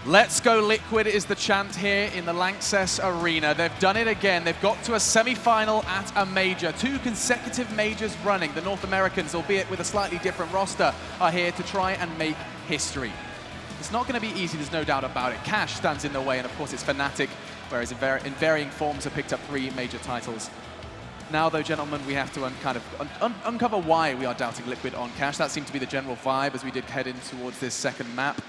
Let's go Liquid is the chant here in the LANXESS arena. They've done it again. They've got to a semi-final at a major. 2 consecutive majors running. The North Americans, albeit with a slightly different roster, are here to try and make history. It's not going to be easy, there's no doubt about it. Cash stands in the way, and of course it's Fnatic, whereas in varying forms have picked up 3 major titles. Now, though, gentlemen, we have to uncover why we are doubting Liquid on Cash. That seemed to be the general vibe as we did head in towards this second map.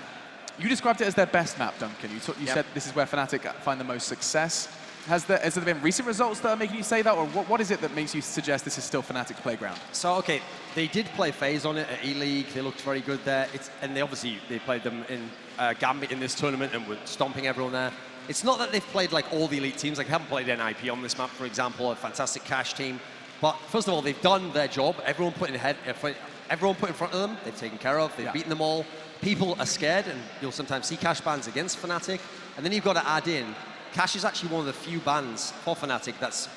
You described it as their best map, Duncan. You said this is where Fnatic find the most success. Has there been recent results that are making you say that, or what is it that makes you suggest this is still Fnatic's playground? So, okay, they did play FaZe on it at E-League. They looked very good there. And they played them in Gambit in this tournament and were stomping everyone there. It's not that they've played like all the elite teams. Like, they haven't played NIP on this map, for example, a fantastic Cash team. But first of all, they've done their job. Everyone put in front of them, they've taken care of, they've beaten them all. People are scared, and you'll sometimes see Cash bans against Fnatic. And then you've got to add in, Cash is actually one of the few bans for Fnatic that's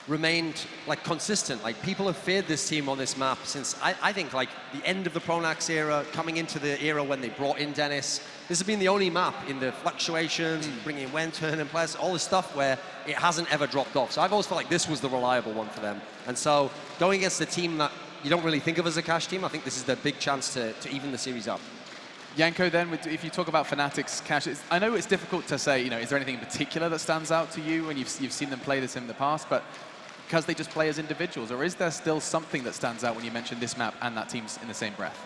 remained like consistent. Like, people have feared this team on this map since I think like the end of the Pronax era, coming into the era when they brought in Dennis. This has been the only map in the fluctuations, bringing in Wenton and players, all this stuff where it hasn't ever dropped off. So I've always felt like this was the reliable one for them. And so going against the team that you don't really think of as a Cash team, I think this is their big chance to even the series up. Yanko, then, if you talk about Fnatic's Cash, I know it's difficult to say, is there anything in particular that stands out to you when you've seen them play this in the past, but because they just play as individuals, or is there still something that stands out when you mention this map and that team's in the same breath?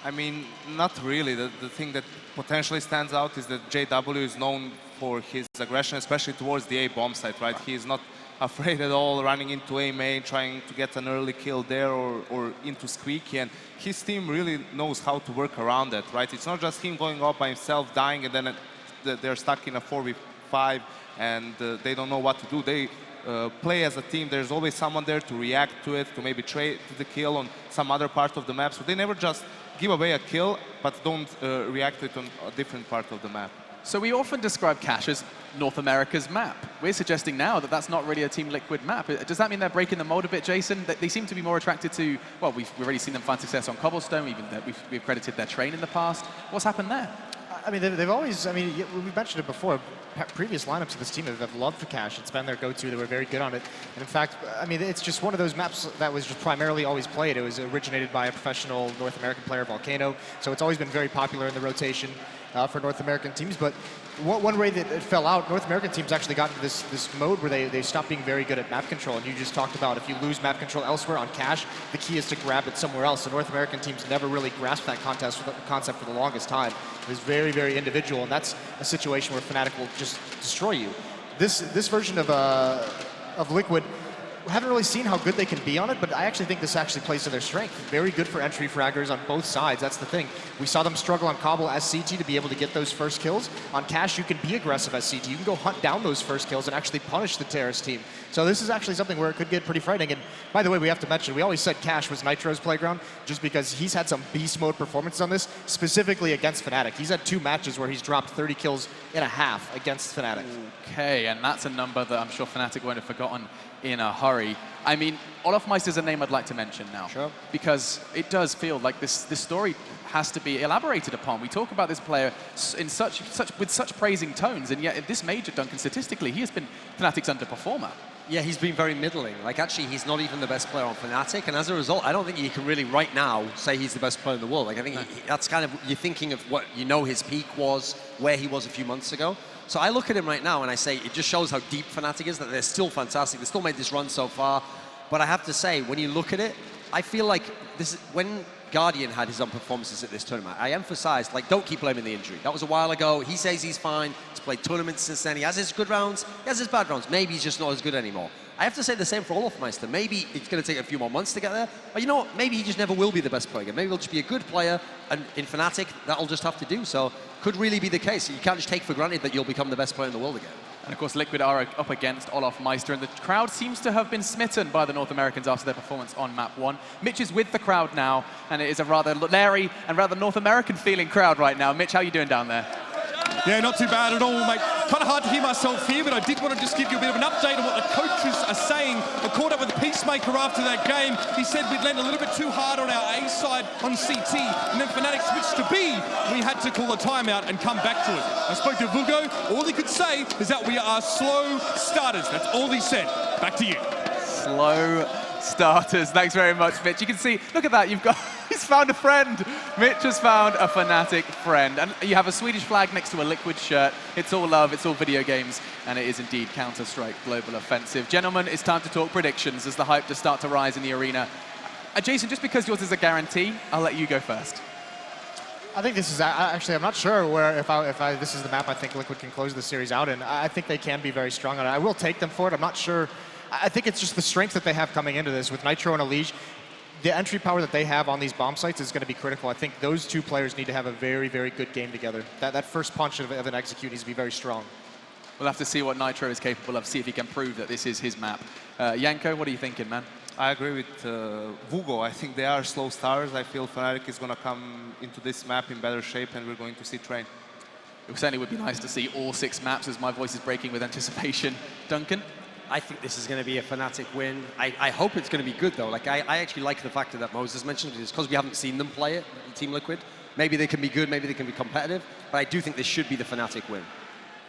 I mean, not really. The thing that potentially stands out is that JW is known for his aggression, especially towards the A bomb site, right? He is not afraid at all running into A main, trying to get an early kill there or into Squeaky, and his team really knows how to work around that, right? It's not just him going up by himself, dying, and then they're stuck in a 4v5 and they don't know what to do. They play as a team. There's always someone there to react to it, to maybe trade the kill on some other part of the map. So they never just give away a kill, but don't react to it on a different part of the map. So we often describe Cash as North America's map. We're suggesting now that that's not really a Team Liquid map. Does that mean they're breaking the mold a bit, Jason? They seem to be more attracted to, well, we've already seen them find success on Cobblestone, even we've credited their train in the past. What's happened there? I mean, they've always, we mentioned it before, previous lineups of this team have loved for Cash. It's been their go-to. They were very good on it. And in fact, it's just one of those maps that was just primarily always played. It was originated by a professional North American player, Volcano. So it's always been very popular in the rotation for North American teams. But one way that it fell out, North American teams actually got into this mode where they stopped being very good at map control. And you just talked about if you lose map control elsewhere on Cash, the key is to grab it somewhere else. So North American teams never really grasped that concept for the longest time. It was very, very individual, and that's a situation where Fnatic will just destroy you. This version of Liquid, we haven't really seen how good they can be on it, but I actually think this actually plays to their strength. Very good for entry fraggers on both sides. That's the thing. We saw them struggle on Cobble as CT to be able to get those first kills. On Cash, you can be aggressive as CT. You can go hunt down those first kills and actually punish the terrorist team. So this is actually something where it could get pretty frightening. And by the way, we have to mention, we always said Cash was Nitro's playground just because he's had some beast mode performances on this, specifically against Fnatic. He's had 2 matches where he's dropped 30 kills in a half against Fnatic. Okay, and that's a number that I'm sure Fnatic won't have forgotten in a hurry. I mean, Olofmeister's a name I'd like to mention now. Sure. Because it does feel like this story has to be elaborated upon. We talk about this player in with such praising tones, and yet at this major, Duncan, statistically, he has been Fnatic's underperformer. Yeah, he's been very middling. Like, actually, he's not even the best player on Fnatic, and as a result, I don't think you can really, right now, say he's the best player in the world. Like, I think that's kind of, you're thinking of what his peak was, where he was a few months ago. So I look at him right now and I say, it just shows how deep Fnatic is, that they're still fantastic. They still made this run so far. But I have to say, when you look at it, I feel like when Guardian had his own performances at this tournament, I emphasized, like, don't keep blaming the injury. That was a while ago. He says he's fine. He's played tournaments since then. He has his good rounds. He has his bad rounds. Maybe he's just not as good anymore. I have to say the same for Olofmeister. Maybe it's going to take a few more months to get there. But you know what? Maybe he just never will be the best player again. Maybe he'll just be a good player. And in Fnatic, that'll just have to do. So could really be the case. You can't just take for granted that you'll become the best player in the world again. And of course, Liquid are up against Olofmeister, and the crowd seems to have been smitten by the North Americans after their performance on map 1. Mitch is with the crowd now, and it is a rather Larry and rather North American feeling crowd right now. Mitch, how are you doing down there? Yeah, not too bad at all, mate. Kind of hard to hear myself here, but I did want to just give you a bit of an update on what the coaches are saying. I caught up with Peacemaker after that game. He said we'd lent a little bit too hard on our A side on CT, and then Fnatic switched to B. We had to call a timeout and come back to it. I spoke to Vugo. All he could say is that we are slow starters. That's all he said. Back to you. Slow starters. Thanks very much, Mitch. You can see, look at that, he's found a friend. Mitch has found a Fnatic friend. And you have a Swedish flag next to a Liquid shirt. It's all love, it's all video games, and it is indeed Counter-Strike Global Offensive. Gentlemen, it's time to talk predictions as the hype does start to rise in the arena. Jason, just because yours is a guarantee, I'll let you go first. I think this is actually, I'm not sure where this is the map I think Liquid can close the series out in. I think they can be very strong on it. I will take them for it. I'm not sure. I think it's just the strength that they have coming into this with Nitro and Elige. The entry power that they have on these bomb sites is going to be critical. I think those two players need to have a very, very good game together. That first punch of an execute needs to be very strong. We'll have to see what Nitro is capable of, see if he can prove that this is his map. Janko, what are you thinking, man? I agree with Vugo. I think they are slow starters. I feel Fnatic is going to come into this map in better shape, and we're going to see Train. It certainly would be nice to see all 6 maps as my voice is breaking with anticipation. Duncan? I think this is going to be a Fnatic win. I hope it's going to be good, though. Like, I actually like the fact that Moses mentioned it. It's because we haven't seen them play it, Team Liquid. Maybe they can be good, maybe they can be competitive, but I do think this should be the Fnatic win.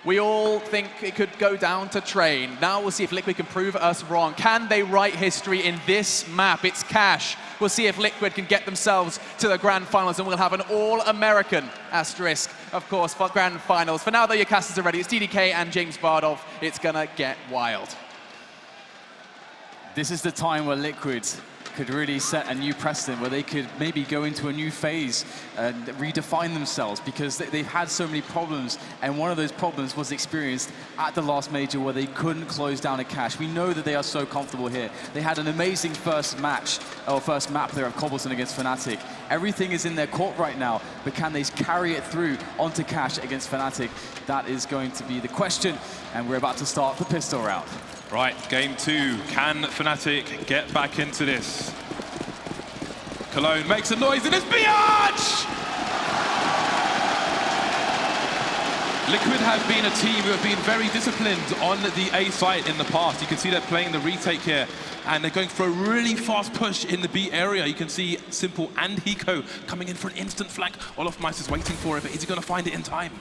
We all think it could go down to Train. Now we'll see if Liquid can prove us wrong. Can they write history in this map? It's Cash. We'll see if Liquid can get themselves to the Grand Finals, and we'll have an all-American asterisk, of course, for Grand Finals. For now, though, your casters are ready. It's DDK and James Bardolph. It's gonna get wild. This is the time where Liquid could really set a new precedent, where they could maybe go into a new phase and redefine themselves, because they've had so many problems, and one of those problems was experienced at the last major where they couldn't close down a Cash. We know that they are so comfortable here. They had an amazing first match, or first map there of Cobblestone against Fnatic. Everything is in their court right now, but can they carry it through onto Cash against Fnatic? That is going to be the question, and we're about to start the pistol round. Right, game 2. Can Fnatic get back into this? Cologne makes a noise, and it's Biatch! Liquid have been a team who have been very disciplined on the A site in the past. You can see they're playing the retake here, and they're going for a really fast push in the B area. You can see Simple and Hiko coming in for an instant flank. olofmeister is waiting for it, but is he going to find it in time?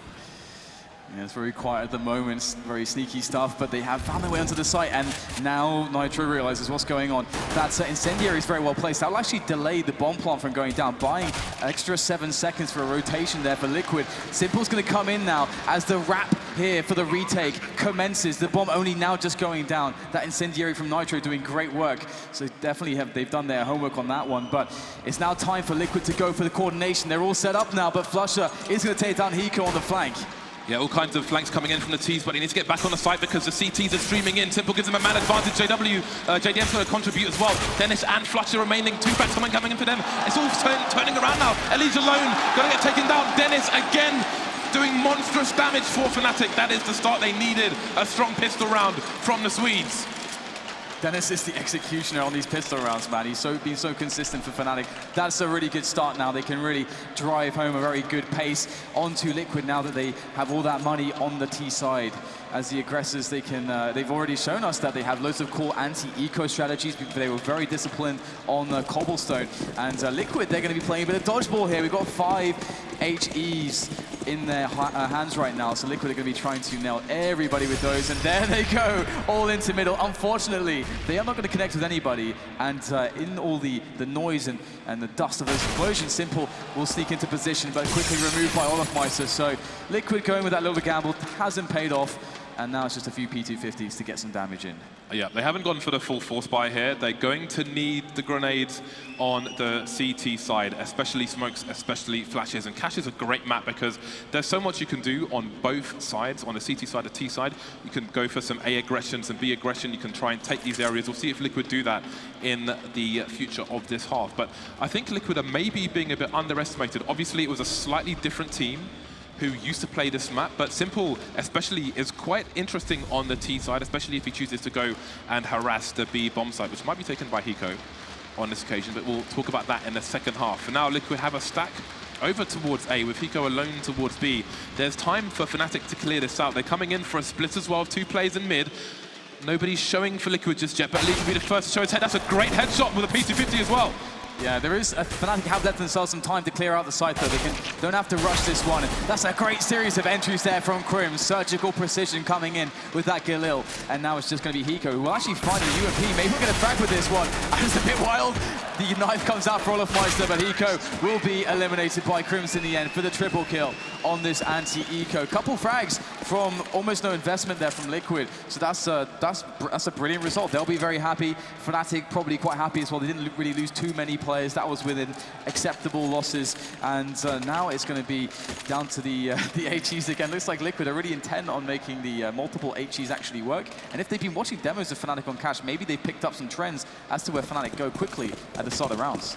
Yeah, it's very quiet at the moment, very sneaky stuff, but they have found their way onto the site, and now Nitro realizes what's going on. That incendiary is very well placed. That will actually delay the bomb plant from going down, buying an extra 7 seconds for a rotation there for Liquid. Simple's going to come in now as the wrap here for the retake commences. The bomb only now just going down. That incendiary from Nitro doing great work. So definitely they've done their homework on that one, but it's now time for Liquid to go for the coordination. They're all set up now, but Flusher is going to take down Hiko on the flank. Yeah, all kinds of flanks coming in from the T's, but he needs to get back on the site because the CTs are streaming in. Simple gives him a man advantage. JDM's going to contribute as well. Dennis and Flusher remaining. 2 backs coming in for them. It's all turning around now. Elige alone, going to get taken down. Dennis again doing monstrous damage for Fnatic. That is the start they needed. A strong pistol round from the Swedes. Dennis is the executioner on these pistol rounds, man. He's been so consistent for Fnatic. That's a really good start now. They can really drive home a very good pace onto Liquid now that they have all that money on the T side. As the aggressors, they've already shown us that they have loads of cool anti-eco strategies. They were very disciplined on Cobblestone. And Liquid, they're going to be playing a bit of dodgeball here. We've got 5 HEs in their hands right now. So Liquid are going to be trying to nail everybody with those. And there they go, all into middle. Unfortunately, they are not going to connect with anybody. And in all the noise and the dust of those explosions, Simple will sneak into position, but quickly removed by olofmeister. So Liquid going with that little gamble hasn't paid off. And now it's just a few P250s to get some damage in. Yeah, they haven't gone for the full force buy here. They're going to need the grenades on the CT side, especially smokes, especially flashes. And Cash is a great map because there's so much you can do on both sides, on the CT side, the T side. You can go for some A aggression, some B aggression. You can try and take these areas. We'll see if Liquid do that in the future of this half. But I think Liquid are maybe being a bit underestimated. Obviously, it was a slightly different team who used to play this map, but Simple especially is quite interesting on the T side, especially if he chooses to go and harass the B bomb side, which might be taken by Hiko on this occasion, but we'll talk about that in the second half. For now, Liquid have a stack over towards A, with Hiko alone towards B. There's time for Fnatic to clear this out. They're coming in for a split as well of 2 players in mid. Nobody's showing for Liquid just yet, but Elite will be the first to show his head. That's a great headshot with a P250 as well. Yeah, there is Fnatic have left themselves some time to clear out the site, though. They don't have to rush this one. That's a great series of entries there from Crim. Surgical precision coming in with that Galil. And now it's just going to be Hiko, who will actually find a UMP. Maybe we're going to frag with this one. It's a bit wild. The knife comes out for Olafmeister, but Hiko will be eliminated by Crims in the end for the triple kill on this anti-Eco. Couple frags from almost no investment there from Liquid. So that's a brilliant result. They'll be very happy. Fnatic probably quite happy as well. They didn't really lose too many players. That was within acceptable losses. And now it's going to be down to the HEs again. Looks like Liquid are really intent on making the multiple HEs actually work. And if they've been watching demos of Fnatic on Cash, maybe they've picked up some trends as to where Fnatic go quickly at the start of rounds.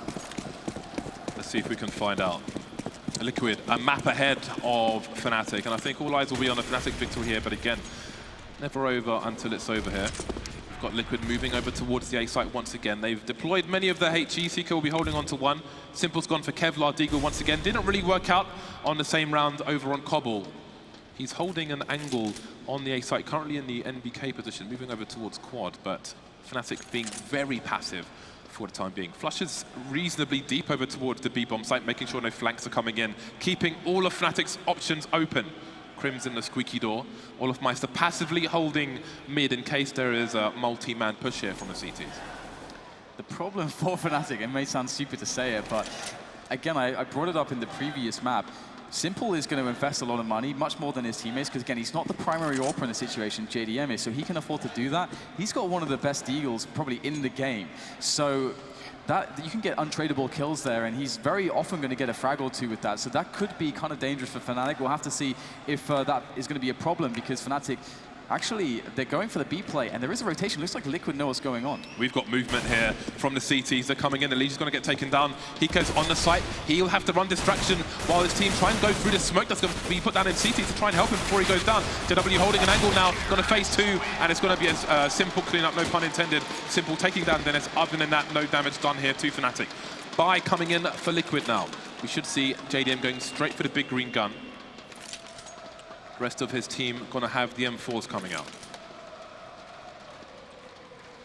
Let's see if we can find out. Liquid, a map ahead of Fnatic, and I think all eyes will be on a Fnatic victory here, but again, never over until it's over here. We've got Liquid moving over towards the A site once again. They've deployed many of their HEs. Hiko will be holding on to one. Simple's gone for Kevlar. Deagle once again. Didn't really work out on the same round over on Cobble. He's holding an angle on the A site, currently in the NBK position, moving over towards Quad, but Fnatic being very passive for the time being. Flushes reasonably deep over towards the B-bomb site, making sure no flanks are coming in, keeping all of Fnatic's options open. Crim's in the squeaky door. Olafmeister passively holding mid in case there is a multi-man push here from the CTs. The problem for Fnatic, it may sound stupid to say it, but again, I brought it up in the previous map. Simple is going to invest a lot of money, much more than his teammates, because again, he's not the primary AWPer in the situation, JDM is, so he can afford to do that. He's got one of the best Eagles probably in the game. So that you can get untradeable kills there, and he's very often going to get a frag or two with that. So that could be kind of dangerous for Fnatic. We'll have to see if that is going to be a problem, because Fnatic, actually, they're going for the B play, and there is a rotation. Looks like Liquid know what's going on. We've got movement here from the CTs. They're coming in. The Legion's going to get taken down. Hiko's on the site. He'll have to run distraction while his team try and go through the smoke that's going to be put down in CT to try and help him before he goes down. JW holding an angle now. Going to phase 2, and it's going to be a simple cleanup, no pun intended. Simple taking down Dennis. Other than that, no damage done here to Fnatic. Bai coming in for Liquid now. We should see JDM going straight for the big green gun. Rest of his team going to have the M4s coming out.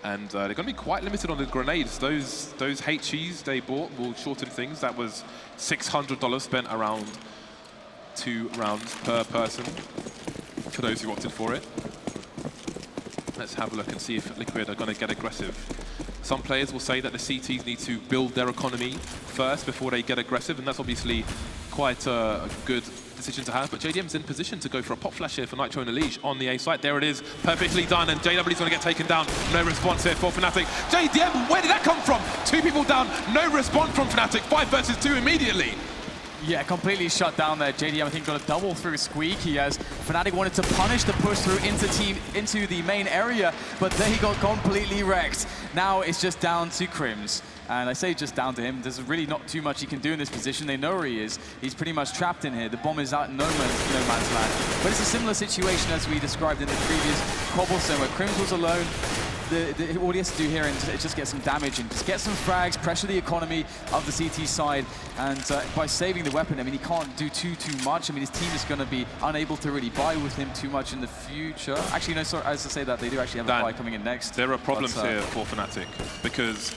And they're going to be quite limited on the grenades. Those HEs they bought will shorten things. That was $600 spent around 2 rounds per person for those who opted for it. Let's have a look and see if Liquid are going to get aggressive. Some players will say that the CTs need to build their economy first before they get aggressive, and that's obviously quite a good decision to have, but JDM's in position to go for a pop flash here for Nitro and Elige on the A site. There it is, perfectly done, and JW's going to get taken down. No response here for Fnatic. JDM, where did that come from? 2 people down, no response from Fnatic. 5 versus 2 immediately. Yeah, completely shut down there. JDM, I think, got a double through Squeak. He has Fnatic wanted to punish the push through into the main area, but they got completely wrecked. Now it's just down to Crims. And I say just down to him. There's really not too much he can do in this position. They know where he is. He's pretty much trapped in here. The bomb is out in no man's land. But it's a similar situation as we described in the previous Cobblestone, where Crims was alone. All he has to do here is just get some damage and just get some frags, pressure the economy of the CT side, and by saving the weapon, I mean, he can't do too much. I mean, his team is going to be unable to really buy with him too much in the future. Actually, no, sorry, as I say that, they do actually have a buy coming in next. There are problems here for Fnatic, because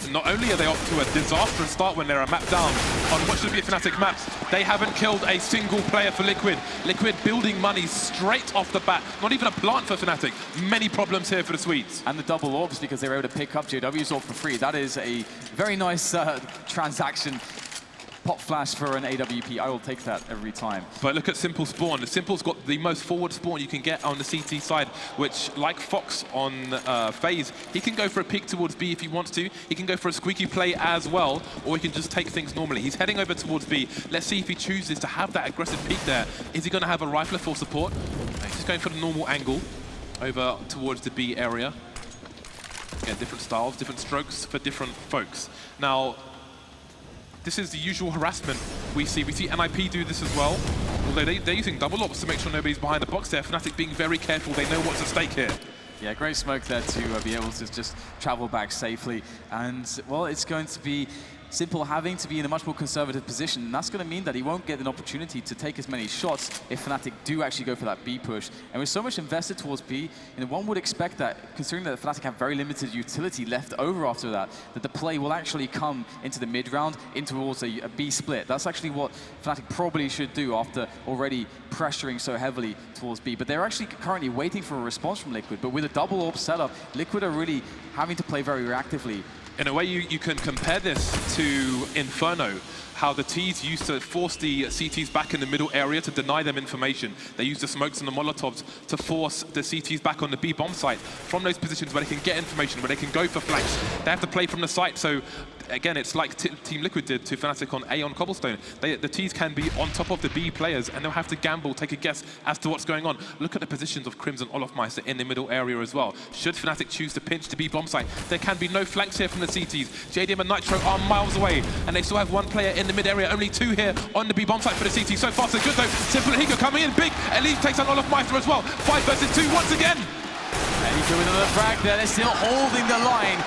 not only are they off to a disastrous start when they're a map down on what should be a Fnatic map, they haven't killed a single player for Liquid. Liquid building money straight off the bat. Not even a plant for Fnatic. Many problems here for the Swedes. And the double orbs, because they were able to pick up JW's orb for free. That is a very nice transaction. Pop flash for an AWP. I will take that every time. But look at Simple spawn. Simple's got the most forward spawn you can get on the CT side, which, like Fox on FaZe, he can go for a peek towards B if he wants to. He can go for a squeaky play as well, or he can just take things normally. He's heading over towards B. Let's see if he chooses to have that aggressive peek there. Is he going to have a rifler for support? He's just going for the normal angle over towards the B area. Again, different styles, different strokes for different folks. Now, this is the usual harassment we see. We see NIP do this as well. Although they're using double ops to make sure nobody's behind the box there. Fnatic being very careful. They know what's at stake here. Yeah, great smoke there to be able to just travel back safely. And, well, it's going to be Simple having to be in a much more conservative position, and that's going to mean that he won't get an opportunity to take as many shots if Fnatic do actually go for that B push. And with so much invested towards B, one would expect that, considering that Fnatic have very limited utility left over after that the play will actually come into the mid-round, into towards a B split. That's actually what Fnatic probably should do after already pressuring so heavily towards B. But they're actually currently waiting for a response from Liquid. But with a double AWP setup, Liquid are really having to play very reactively. In a way, you can compare this to Inferno, how the Ts used to force the CTs back in the middle area to deny them information. They used the smokes and the Molotovs to force the CTs back on the B bomb site from those positions where they can get information, where they can go for flanks. They have to play from the site, so again, it's like Team Liquid did to Fnatic on A on Cobblestone. The Ts can be on top of the B players, and they'll have to gamble, take a guess as to what's going on. Look at the positions of Crimson Olofmeister in the middle area as well. Should Fnatic choose to pinch the B bomb site, there can be no flanks here from the CTs. JDM and Nitro are miles away, and they still have one player in the mid area, only two here on the B bomb site for the CT. So far, so good though. Simple and Hiko coming in big. Elise takes on Olofmeister as well. 5 versus 2 once again. And Hiko with another frag there. They're still holding the line.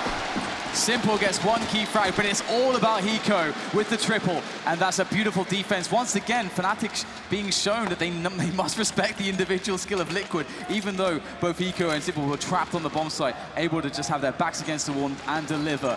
Simple gets one key frag, but it's all about Hiko with the triple, and that's a beautiful defense. Once again, Fnatic being shown that they must respect the individual skill of Liquid, even though both Hiko and Simple were trapped on the bomb site, able to just have their backs against the wall and deliver.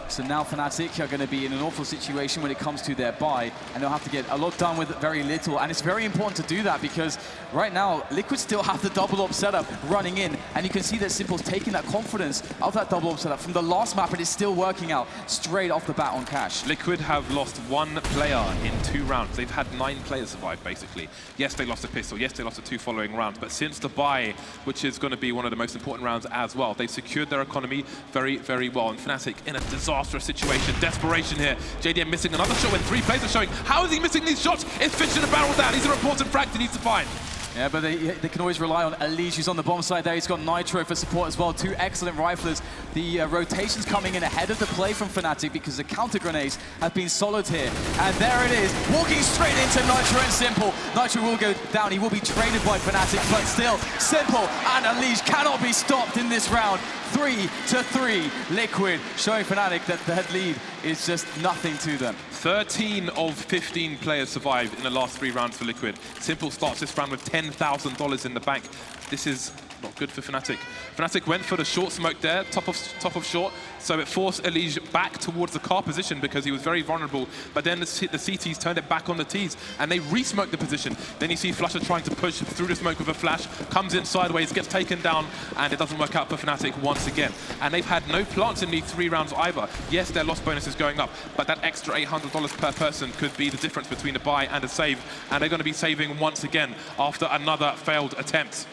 So now Fnatic are going to be in an awful situation when it comes to their buy, and they'll have to get a lot done with very little. And it's very important to do that because right now, Liquid still have the double AWP setup running in, and you can see that Simple's taking that confidence of that double AWP setup from the last map, and it's still working out straight off the bat on Cash. Liquid have lost one player in 2 rounds. They've had 9 players survive, basically. Yes, they lost a pistol. Yes, they lost the 2 following rounds. But since the buy, which is going to be one of the most important rounds as well, they've secured their economy very, very well. And Fnatic in a disastrous situation. Desperation here. JDM missing another shot when 3 players are showing. How is he missing these shots? It's fish in a barrel down. These are important frags he needs to find. Yeah, but they can always rely on Elise, who's on the bomb side there. He's got Nitro for support as well. 2 excellent riflers. The rotations coming in ahead of the play from Fnatic because the counter grenades have been solid here. And there it is, walking straight into Nitro and Simple. Nitro will go down. He will be traded by Fnatic, but still, Simple and Elise cannot be stopped in this round. 3-3. Liquid showing Fnatic that that lead is just nothing to them. 13 of 15 players survived in the last 3 rounds for Liquid. Simple starts this round with $10,000 in the bank. This is not good for Fnatic. Fnatic went for the short smoke there, top of short, so it forced Elige back towards the car position because he was very vulnerable. But then the CTs turned it back on the Ts, and they re-smoked the position. Then you see Flusher trying to push through the smoke with a flash, comes in sideways, gets taken down, and it doesn't work out for Fnatic once again. And they've had no plants in these 3 rounds either. Yes, their loss bonus is going up, but that extra $800 per person could be the difference between a buy and a save, and they're going to be saving once again after another failed attempt.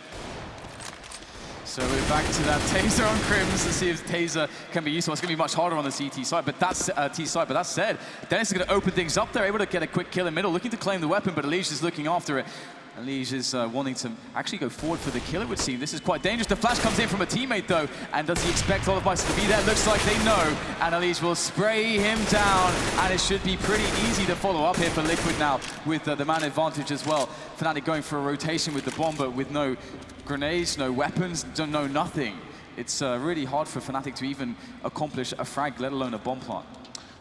So we're back to that Taser on Crims to see if Taser can be useful. It's going to be much harder on the CT side, but that's T side. But that said, Dennis is going to open things up there, able to get a quick kill in middle, looking to claim the weapon, but Elige is looking after it. Elige is wanting to actually go forward for the kill, it would seem. This is quite dangerous. The flash comes in from a teammate, though, and does he expect Olofmeister to be there? Looks like they know, and Elige will spray him down, and it should be pretty easy to follow up here for Liquid now with the man advantage as well. Fnatic going for a rotation with the bomb, but with no grenades, no weapons, no nothing. It's really hard for Fnatic to even accomplish a frag, let alone a bomb plant.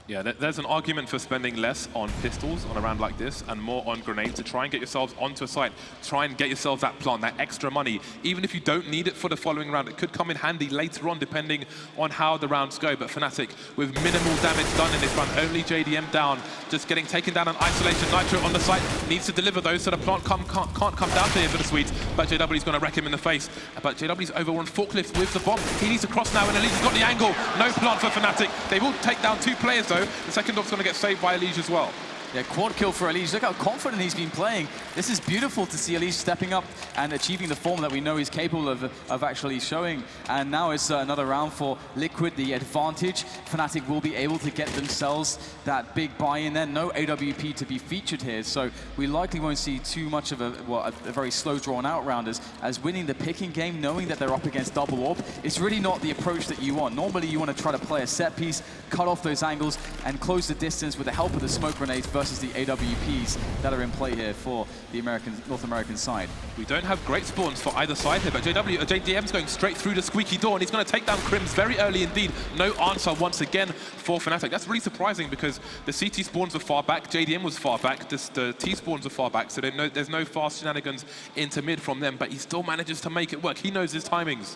Yeah, there's an argument for spending less on pistols on a round like this and more on grenades to try and get yourselves onto a site. Try and get yourselves that plant, that extra money. Even if you don't need it for the following round, it could come in handy later on depending on how the rounds go. But Fnatic, with minimal damage done in this round, only JDM down, just getting taken down in isolation. Nitro on the site needs to deliver those so the plant can't come down to here for the Swedes. But JW's going to wreck him in the face. But JW's over on forklift with the bomb. He needs to cross now, and Elige's got the angle. No plant for Fnatic. They will take down 2 players, though. The second dog's going to get saved by Elige as well. Yeah, quad kill for Elige. Look how confident he's been playing. This is beautiful to see Elige stepping up and achieving the form that we know he's capable of actually showing. And now it's another round for Liquid, the advantage. Fnatic will be able to get themselves that big buy-in there. No AWP to be featured here, so we likely won't see too much of a very slow drawn-out round as winning the picking game, knowing that they're up against double AWP. It's really not the approach that you want. Normally, you want to try to play a set piece, cut off those angles, and close the distance with the help of the smoke grenades versus versus the AWPs that are in play here for the North American side. We don't have great spawns for either side here, but JDM's going straight through the squeaky door, and he's going to take down Crims very early indeed. No answer once again for Fnatic. That's really surprising because the CT spawns were far back, JDM was far back, the T spawns are far back, so there's no fast shenanigans into mid from them, but he still manages to make it work. He knows his timings.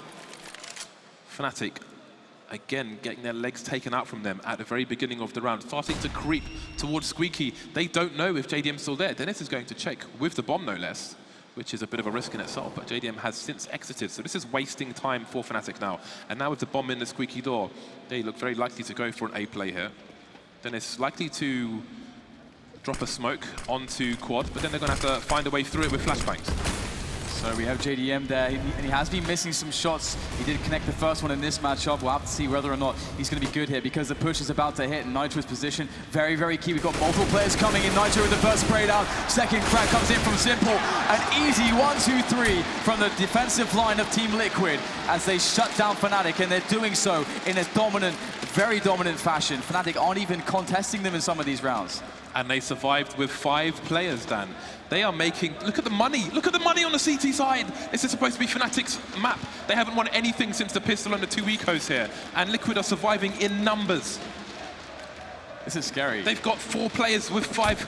Fnatic, again, getting their legs taken out from them at the very beginning of the round, starting to creep towards Squeaky. They don't know if JDM's still there. Dennis is going to check with the bomb, no less, which is a bit of a risk in itself, but JDM has since exited, so this is wasting time for Fnatic now. And now with the bomb in the squeaky door, they look very likely to go for an A play here. Dennis likely to drop a smoke onto quad, but then they're going to have to find a way through it with flashbangs. So we have JDM there, and he has been missing some shots. He did connect the first one in this matchup. We'll have to see whether or not he's going to be good here because the push is about to hit. Nitro's position, very, very key. We've got multiple players coming in. Nitro with the first spray down. Second crack comes in from Simple. An easy 1-2-3 from the defensive line of Team Liquid as they shut down Fnatic, and they're doing so in a dominant, very dominant fashion. Fnatic aren't even contesting them in some of these rounds. And they survived with 5 players, Dan. They are making, look at the money on the CT side. This is supposed to be Fnatic's map. They haven't won anything since the pistol and the 2 ecos here. And Liquid are surviving in numbers. This is scary. They've got 3 players with 5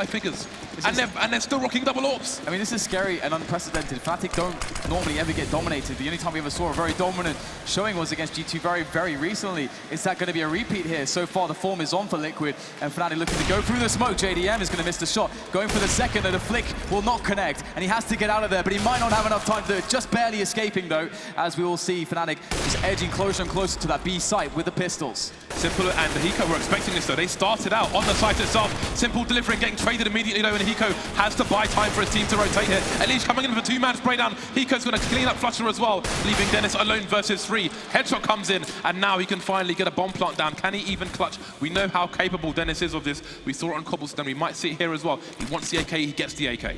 figures. And they're still rocking double orbs. I mean, this is scary and unprecedented. Fnatic don't normally ever get dominated. The only time we ever saw a very dominant showing was against G2 very, very recently. Is that going to be a repeat here? So far, the form is on for Liquid, and Fnatic looking to go through the smoke. JDM is going to miss the shot. Going for the second, and the flick will not connect, and he has to get out of there, but he might not have enough time to do it. Just barely escaping, though, as we will see Fnatic just edging closer and closer to that B site with the pistols. Simple and Hiko were expecting this, though. They started out on the site itself. Simple delivering, getting traded immediately, though, and Hiko has to buy time for his team to rotate here. Elise coming in for 2-man spray down. Hiko's going to clean up Flusher as well, leaving Dennis alone versus 3. Headshot comes in, and now he can finally get a bomb plant down. Can he even clutch? We know how capable Dennis is of this. We saw it on Cobblestone. We might see it here as well. He wants the AK, he gets the AK.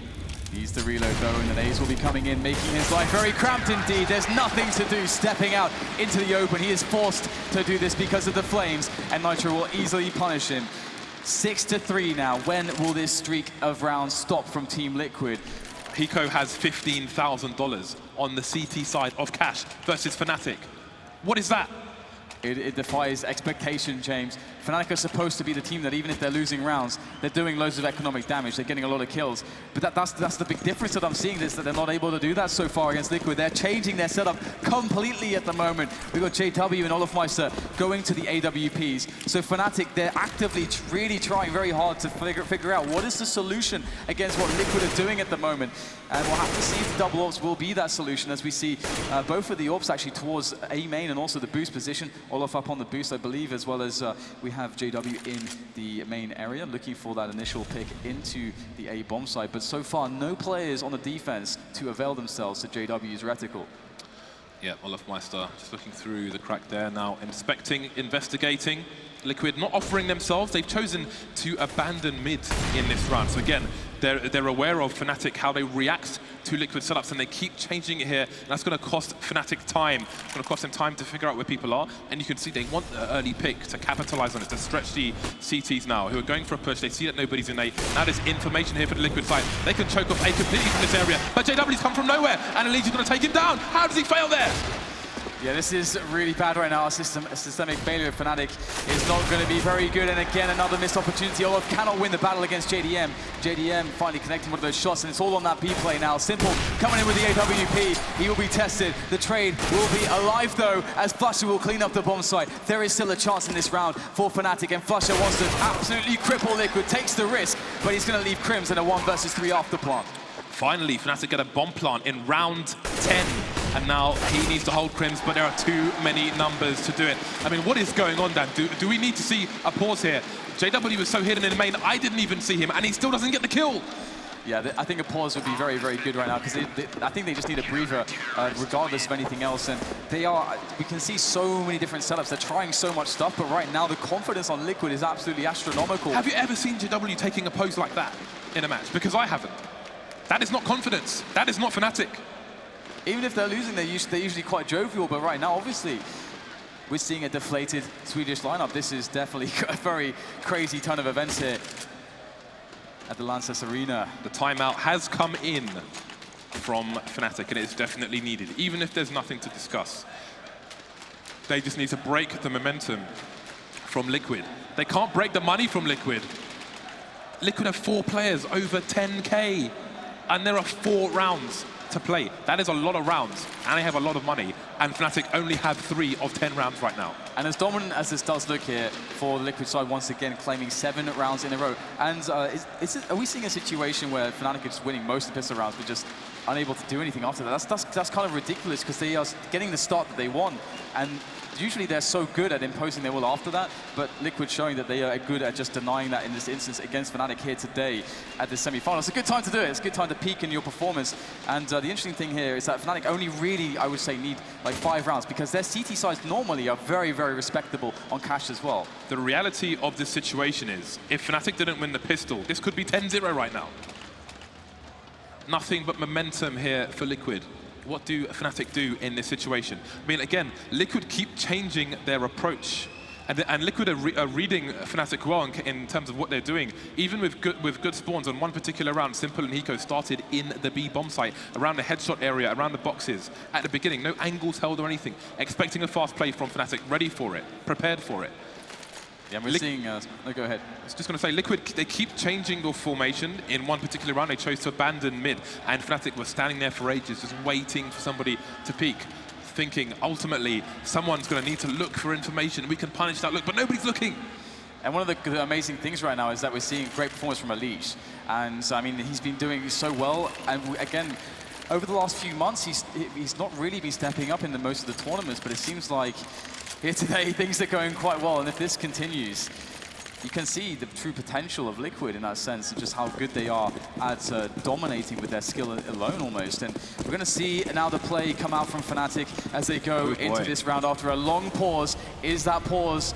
Needs the reload though, and the A's will be coming in, making his life very cramped indeed. There's nothing to do stepping out into the open. He is forced to do this because of the flames, and Nitro will easily punish him. 6-3 now. When will this streak of rounds stop from Team Liquid? Hiko has $15,000 on the CT side of cash versus Fnatic. What is that? It defies expectation, James. Fnatic are supposed to be the team that even if they're losing rounds, they're doing loads of economic damage, they're getting a lot of kills. But that's the big difference that I'm seeing, is that they're not able to do that so far against Liquid. They're changing their setup completely at the moment. We've got JW and Olofmeister going to the AWPs. So Fnatic, they're actively really trying very hard to figure out what is the solution against what Liquid are doing at the moment. And we'll have to see if the double orbs will be that solution, as we see both of the orbs actually towards A main and also the boost position. Olof up on the boost, I believe, as well as we have JW in the main area, looking for that initial pick into the A bomb site. But so far, no players on the defense to avail themselves to JW's reticle. Yeah, Olofmeister just looking through the crack there now, inspecting, investigating. Liquid not offering themselves. They've chosen to abandon mid in this round. So again, they're aware of Fnatic, how they react to Liquid setups, and they keep changing it here. And that's going to cost Fnatic time. It's going to cost them time to figure out where people are. And you can see they want the early pick to capitalize on it, to stretch the CTs now, who are going for a push. They see that nobody's in A. Now there's information here for the Liquid side. They can choke off A completely from this area. But JW's come from nowhere, and Eli's going to take him down. How does he fail there? Yeah, this is really bad right now. A systemic failure of Fnatic is not going to be very good. And again, another missed opportunity. Olaf cannot win the battle against JDM. JDM finally connecting one of those shots, and it's all on that B play now. Simple coming in with the AWP. He will be tested. The trade will be alive, though, as Flusher will clean up the bomb site. There is still a chance in this round for Fnatic, and Flusher wants to absolutely cripple Liquid, takes the risk, but he's going to leave Crims in a 1 versus 3 after plant. Finally, Fnatic get a bomb plant in round 10. And now he needs to hold Crims, but there are too many numbers to do it. I mean, what is going on, Dan? Do we need to see a pause here? JW was so hidden in the main, I didn't even see him, and he still doesn't get the kill. Yeah, I think a pause would be very, very good right now, because I think they just need a breather, regardless of anything else. And we can see so many different setups. They're trying so much stuff, but right now the confidence on Liquid is absolutely astronomical. Have you ever seen JW taking a pose like that in a match? Because I haven't. That is not confidence. That is not Fnatic. Even if they're losing, they're usually quite jovial, but right now, obviously, we're seeing a deflated Swedish lineup. This is definitely a very crazy turn of events here. at the LANXESS Arena. The timeout has come in from Fnatic, and it's definitely needed, even if there's nothing to discuss. They just need to break the momentum from Liquid. They can't break the money from Liquid. Liquid have 4 players over 10K, and there are 4 rounds to play. That is a lot of rounds, and they have a lot of money, and Fnatic only have 3 of 10 rounds right now. And as dominant as this does look here for the Liquid side, once again claiming 7 rounds in a row. And are we seeing a situation where Fnatic are just winning most of the pistol rounds, but just unable to do anything after that? That's kind of ridiculous, because they are getting the start that they want, and usually they're so good at imposing their will after that, but Liquid showing that they are good at just denying that in this instance against Fnatic here today at the semi-final. It's a good time to do it. It's a good time to peak in your performance. And the interesting thing here is that Fnatic only really, I would say, need like 5 rounds, because their CT sides normally are very, very respectable on cash as well. The reality of this situation is, if Fnatic didn't win the pistol, this could be 10-0 right now. Nothing but momentum here for Liquid. What do Fnatic do in this situation? I mean, again, Liquid keep changing their approach. And Liquid are reading Fnatic well in terms of what they're doing. Even with good spawns on one particular round, Simple and Hiko started in the B bomb site, around the headshot area, around the boxes. At the beginning, no angles held or anything. Expecting a fast play from Fnatic, ready for it, prepared for it. Yeah, we're seeing... no, go ahead. I was just going to say, Liquid, they keep changing their formation. In one particular round, they chose to abandon mid, and Fnatic was standing there for ages, just waiting for somebody to peek, thinking, ultimately, someone's going to need to look for information. We can punish that look, but nobody's looking. And one of the amazing things right now is that we're seeing great performance from Elise. And, I mean, he's been doing so well, and again, over the last few months, he's not really been stepping up in most of the tournaments, but it seems like here today, things are going quite well, and if this continues, you can see the true potential of Liquid in that sense, and just how good they are at dominating with their skill alone almost. And we're going to see now the play come out from Fnatic as they go into this round after a long pause. Is that pause,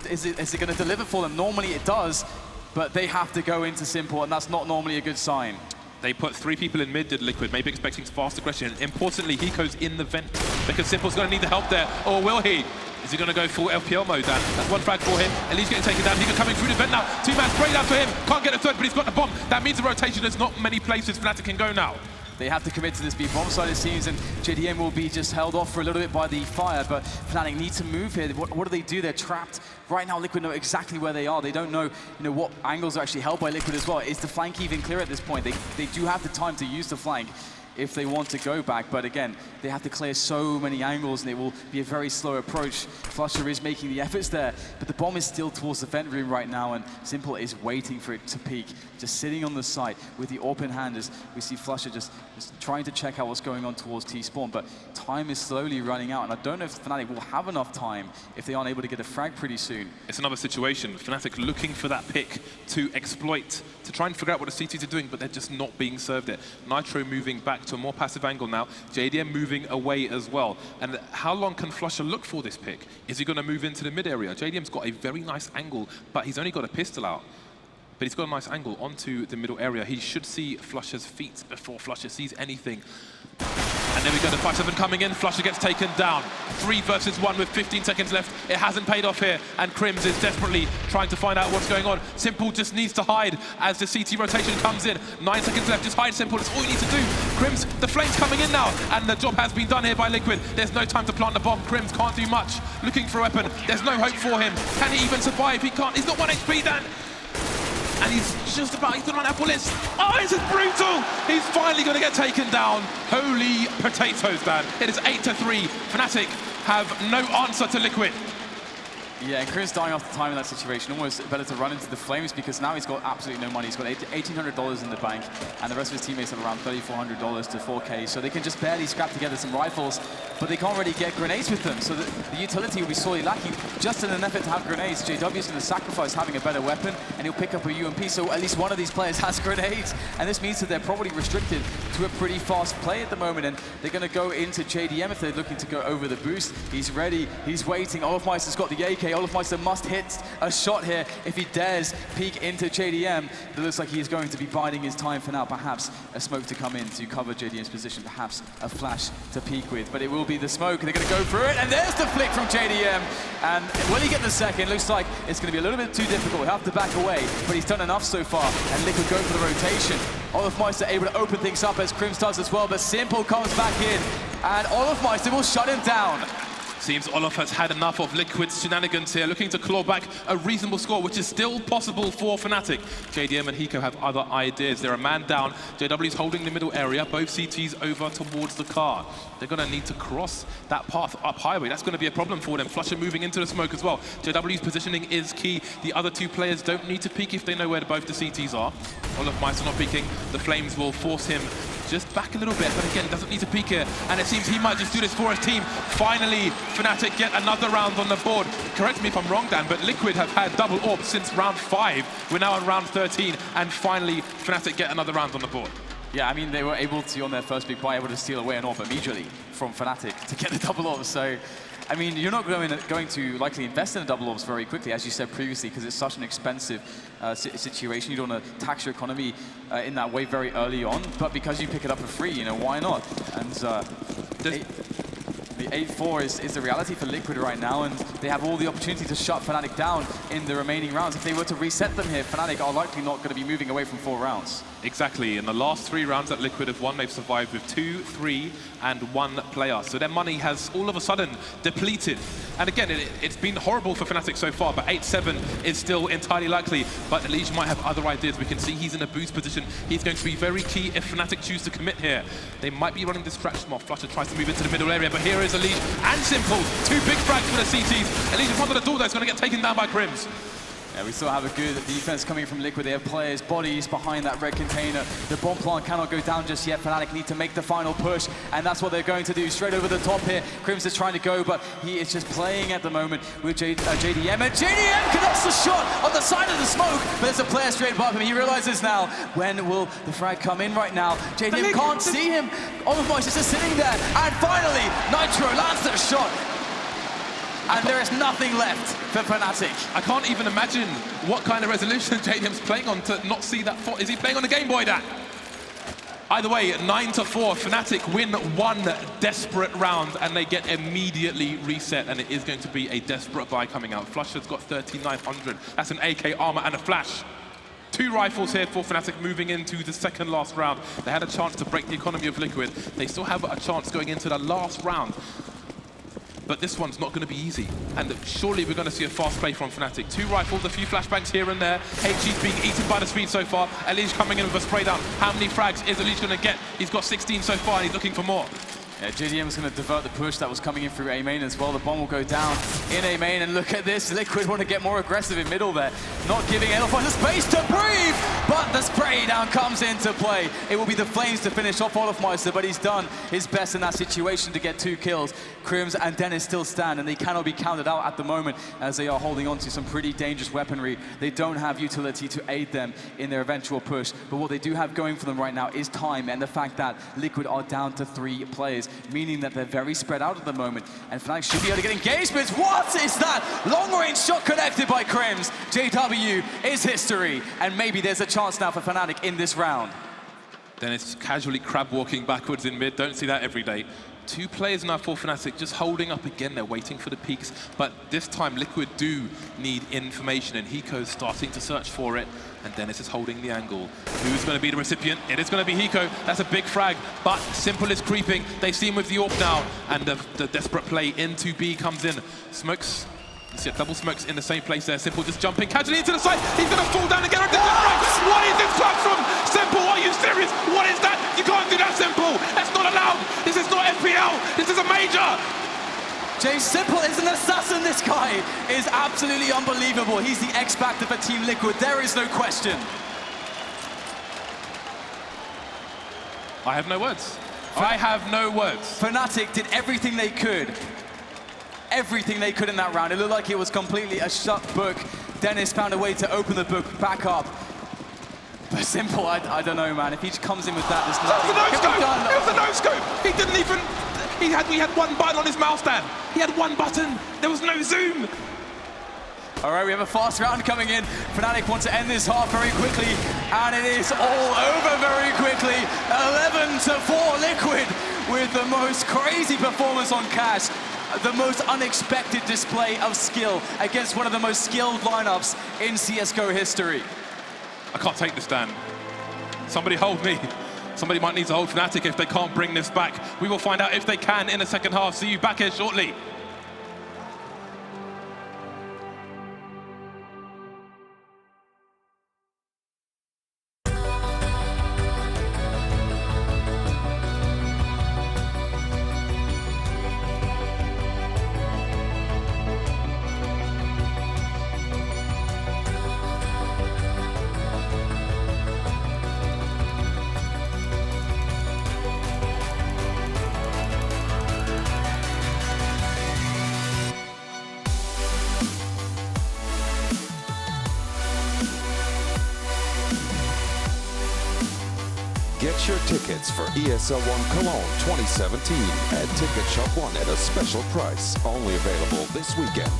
is it going to deliver for them? Normally it does, but they have to go into Simple, and that's not normally a good sign. They put 3 people in mid, did Liquid, maybe expecting fast aggression. Importantly, Hiko's in the vent, because Simple's going to need the help there, or will he? Is he going to go full FPL mode, Dan? That's 1 frag for him. Elise getting taken down. Hiko coming through the vent now. 2-man spray down to him. Can't get a third, but he's got the bomb. That means the rotation. There's not many places Fnatic can go now. They have to commit to this B bomb side, it seems, and JDM will be just held off for a little bit by the fire, but Fnatic need to move here. What do they do? They're trapped. Right now, Liquid know exactly where they are. They don't know, what angles are actually held by Liquid as well. Is the flank even clear at this point? They do have the time to use the flank if they want to go back, but again, they have to clear so many angles, and it will be a very slow approach. Flusher is making the efforts there, but the bomb is still towards the vent room right now, and Simple is waiting for it to peak, just sitting on the site with the AWP in hand as we see Flusher just trying to check out what's going on towards T-spawn, but time is slowly running out, and I don't know if Fnatic will have enough time if they aren't able to get a frag pretty soon. It's another situation. Fnatic looking for that pick to exploit, to try and figure out what the CTs are doing, but they're just not being served it. Nitro moving back to a more passive angle now. JDM moving away as well. And how long can Flusher look for this pick? Is he going to move into the mid area? JDM's got a very nice angle, but he's only got a pistol out. But he's got a nice angle onto the middle area. He should see Flusher's feet before Flusher sees anything. And there we go, the 5-7 coming in. Flusher gets taken down. 3 versus 1 with 15 seconds left. It hasn't paid off here, and Crims is desperately trying to find out what's going on. Simple just needs to hide as the CT rotation comes in. 9 seconds left, just hide, Simple. That's all you need to do. Crims, the flame's coming in now, and the job has been done here by Liquid. There's no time to plant the bomb. Crims can't do much. Looking for a weapon. There's no hope for him. Can he even survive? He can't. He's got 1 HP, Dan. And he's just about, he's got 9 bullets. Oh, this is brutal! He's finally going to get taken down. Holy potatoes, Dan. It is 8-3. Fnatic have no answer to Liquid. Yeah, and Chris dying off the time in that situation, almost better to run into the flames, because now he's got absolutely no money. He's got $1,800 in the bank, and the rest of his teammates have around $3,400 to 4K, so they can just barely scrap together some rifles, but they can't really get grenades with them, so the utility will be sorely lacking. Just in an effort to have grenades, JW is going to sacrifice having a better weapon, and he'll pick up a UMP, so at least one of these players has grenades, and this means that they're probably restricted to a pretty fast play at the moment, and they're going to go into JDM if they're looking to go over the boost. He's ready, he's waiting. Olofmeister's got the AK, okay, Olofmeister must hit a shot here if he dares peek into JDM. It looks like he is going to be biding his time for now. Perhaps a smoke to come in to cover JDM's position, perhaps a flash to peek with, but it will be the smoke. They're going to go through it, and there's the flick from JDM. And will he get the second? Looks like it's going to be a little bit too difficult. He'll have to back away, but he's done enough so far, and Liquid go for the rotation. Olofmeister able to open things up as Crims does as well, but Simple comes back in, and Olofmeister will shut him down. Seems Olof has had enough of Liquid's shenanigans here, looking to claw back a reasonable score, which is still possible for Fnatic. JDM and Hiko have other ideas. They're a man down. JW's holding the middle area, both CTs over towards the car. They're going to need to cross that path up highway. That's going to be a problem for them. Flusher moving into the smoke as well. JW's positioning is key. The other two players don't need to peek if they know where both the CTs are. Olofmeister not peeking. The Flames will force him just back a little bit, but again, doesn't need to peek here. And it seems he might just do this for his team. Finally, Fnatic get another round on the board. Correct me if I'm wrong, Dan, but Liquid have had double AWP since round 5. We're now on round 13, and finally, Fnatic get another round on the board. Yeah, I mean, they were able to, on their first big buy, able to steal away an AWP immediately from Fnatic to get the double AWP. So, I mean, you're not going to likely invest in a double AWPs very quickly, as you said previously, because it's such an expensive situation. You don't want to tax your economy in that way very early on, but because you pick it up for free, you know, why not? And the 8-4 is the reality for Liquid right now, and they have all the opportunity to shut Fnatic down in the remaining rounds. If they were to reset them here, Fnatic are likely not going to be moving away from 4 rounds. Exactly. In the last 3 rounds that Liquid have won, they've survived with 2, 3, and 1 player. So their money has all of a sudden depleted. And again, it's been horrible for Fnatic so far, but 8-7 is still entirely likely. But Elige might have other ideas. We can see he's in a boost position. He's going to be very key if Fnatic choose to commit here. They might be running distraction while Flusher tries to move into the middle area, but here is Elige and Simple. 2 big frags for the CTs. Elige in front of the door, though, is going to get taken down by Crims. Yeah, we still have a good defense coming from Liquid. They have players, bodies behind that red container. The bomb plant cannot go down just yet. Fnatic need to make the final push, and that's what they're going to do. Straight over the top here. Crims is trying to go, but he is just playing at the moment with JDM. And JDM connects the shot on the side of the smoke, but there's a player straight above him. He realizes now, when will the frag come in right now? JDM can't see him. Olofmeister is just sitting there. And finally, Nitro lands the shot. And there is nothing left for Fnatic. I can't even imagine what kind of resolution JDM's playing on to not see that. Is he playing on the Game Boy, Dan? Either way, 9-4, Fnatic win 1 desperate round, and they get immediately reset, and it is going to be a desperate buy coming out. Flusher's got 3,900. That's an AK armor and a flash. 2 rifles here for Fnatic moving into the second last round. They had a chance to break the economy of Liquid. They still have a chance going into the last round. But this one's not going to be easy, and surely we're going to see a fast play from Fnatic. 2 rifles, a few flashbangs here and there. HG's being eaten by the speed so far. Elige coming in with a spray down. How many frags is Elige going to get? He's got 16 so far, and he's looking for more. Yeah, JDM is going to divert the push that was coming in through A main as well. The bomb will go down in A main, and look at this. Liquid want to get more aggressive in middle there. Not giving Olofmeister the space to breathe, but the spray down comes into play. It will be the Flames to finish off Olofmeister, but he's done his best in that situation to get 2 kills. Crims and Dennis still stand, and they cannot be counted out at the moment as they are holding on to some pretty dangerous weaponry. They don't have utility to aid them in their eventual push, but what they do have going for them right now is time, and the fact that Liquid are down to 3 players, meaning that they're very spread out at the moment, and Fnatic should be able to get engagements. What is that? Long-range shot connected by Crims. JW is history, and maybe there's a chance now for Fnatic in this round. Dennis casually crab walking backwards in mid. Don't see that every day. 2 players now for Fnatic, just holding up again. They're waiting for the peaks, but this time Liquid do need information, and Hiko's starting to search for it, and Dennis is holding the angle. Who's going to be the recipient? It is going to be Hiko. That's a big frag, but Simple is creeping. They see him with the AWP now, and the desperate play into B comes in. Smokes. You see double smokes in the same place there. Simple just jumping casually into the side. He's going to fall down again. What is this clutch from Simple? Are you serious? What is that? You can't do that, Simple. That's not allowed. This is not FPL. This is a major. Jay Simple is an assassin. This guy is absolutely unbelievable. He's the X factor for Team Liquid. There is no question. I have no words. I have no words. Fnatic did everything they could. Everything they could in that round. It looked like it was completely a shut book. Dennis found a way to open the book back up. But Simple, I don't know, man. If he just comes in with that, there's nothing. It was a no-scope. He didn't even... We had one button on his mouse stand. He had one button. There was no zoom. All right, we have a fast round coming in. Fnatic want to end this half very quickly, and it is all over very quickly. 11-4 Liquid with the most crazy performance on Cash. The most unexpected display of skill against one of the most skilled lineups in CSGO history. I can't take this, Dan. Somebody hold me. Somebody might need to hold Fnatic if they can't bring this back. We will find out if they can in the second half. See you back here shortly. Get your tickets for ESL One Cologne 2017 at Ticket Shop One at a special price. Only available this weekend.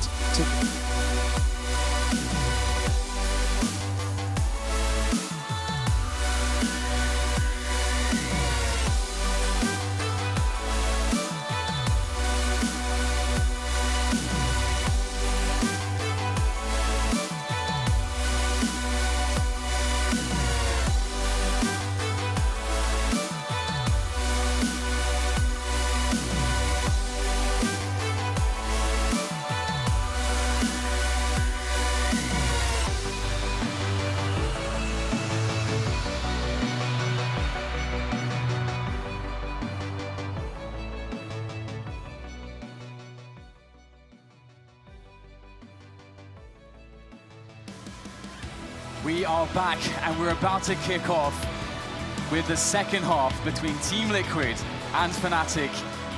We are back and we're about to kick off with the second half between Team Liquid and Fnatic.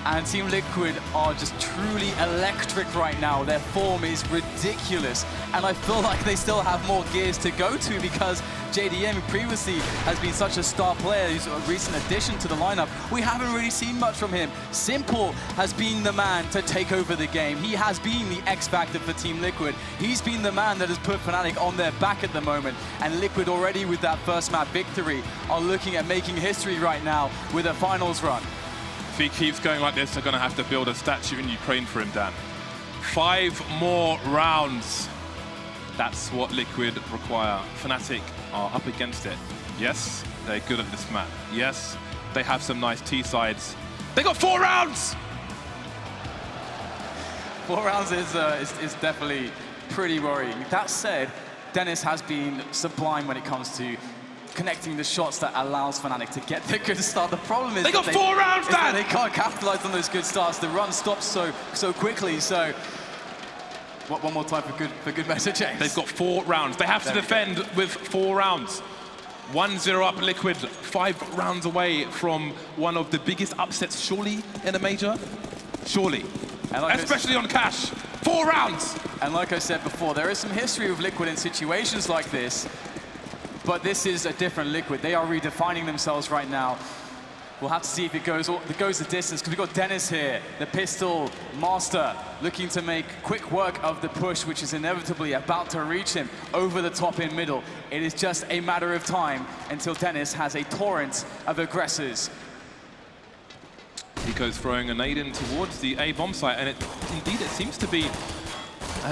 And Team Liquid are just truly electric right now. Their form is ridiculous. And I feel like they still have more gears to go to because JDM, who previously has been such a star player, who's a recent addition to the lineup, we haven't really seen much from him. Simple has been the man to take over the game. He has been the X factor for Team Liquid. He's been the man that has put Fnatic on their back at the moment. And Liquid already with that first map victory are looking at making history right now with a finals run. If he keeps going like this, they're going to have to build a statue in Ukraine for him, Dan. 5 more rounds. That's what Liquid require. Fnatic are up against it. Yes, they're good at this map. Yes, they have some nice T-sides. They got 4 rounds! 4 rounds is definitely pretty worrying. That said, Dennis has been sublime when it comes to connecting the shots that allows Fnatic to get the good start. The problem is they got 4 rounds, Dan! They can't capitalize on those good starts. The run stops so quickly. So, one more time for good measure, James. They've got 4 rounds. They have to defend with 4 rounds. 1-0 up Liquid, 5 rounds away from one of the biggest upsets, surely, in a major? Surely. Like especially on Cash. 4 rounds! And like I said before, there is some history with Liquid in situations like this. But this is a different Liquid. They are redefining themselves right now. We'll have to see if it goes the distance, because we've got Dennis here, the pistol master, looking to make quick work of the push, which is inevitably about to reach him over the top in middle. It is just a matter of time until Dennis has a torrent of aggressors. He goes throwing a nade in towards the A bomb site, and indeed it seems to be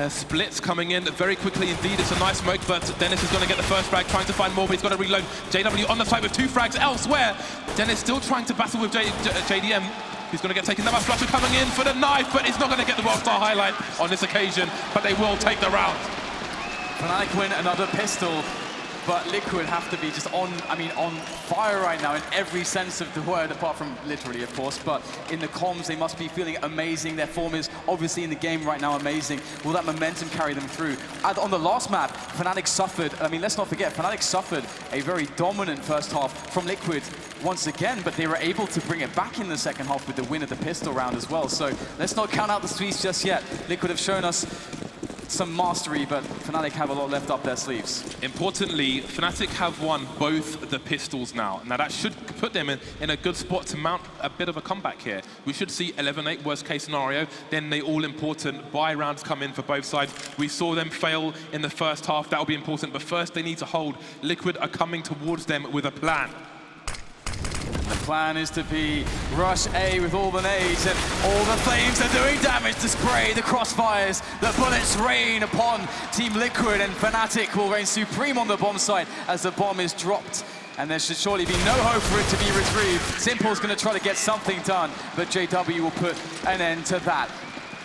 splits coming in very quickly indeed. It's a nice smoke, but Dennis is going to get the first frag, trying to find more, but he's got to reload. JW on the side with 2 frags elsewhere. Dennis still trying to battle with JDM. He's going to get taken down by Flusher coming in for the knife, but he's not going to get the Worldstar highlight on this occasion, but they will take the round. Fnatic win another pistol, but Liquid have to be just on fire right now in every sense of the word, apart from literally, of course. But in the comms, they must be feeling amazing. Their form is obviously in the game right now amazing. Will that momentum carry them through? And on the last map, Fnatic suffered. Let's not forget, Fnatic suffered a very dominant first half from Liquid once again, but they were able to bring it back in the second half with the win of the pistol round as well. So let's not count out the sweeps just yet. Liquid have shown us some mastery, but Fnatic have a lot left up their sleeves. Importantly, Fnatic have won both the pistols now. Now that should put them in a good spot to mount a bit of a comeback here. We should see 11-8 worst case scenario, then the all-important buy rounds come in for both sides. We saw them fail in the first half, that will be important, but first they need to hold. Liquid are coming towards them with a plan. The plan is to be rush A with all the nades, and all the flames are doing damage to spray the crossfires. The bullets rain upon Team Liquid, and Fnatic will reign supreme on the bomb site as the bomb is dropped. And there should surely be no hope for it to be retrieved. Simple's going to try to get something done, but JW will put an end to that.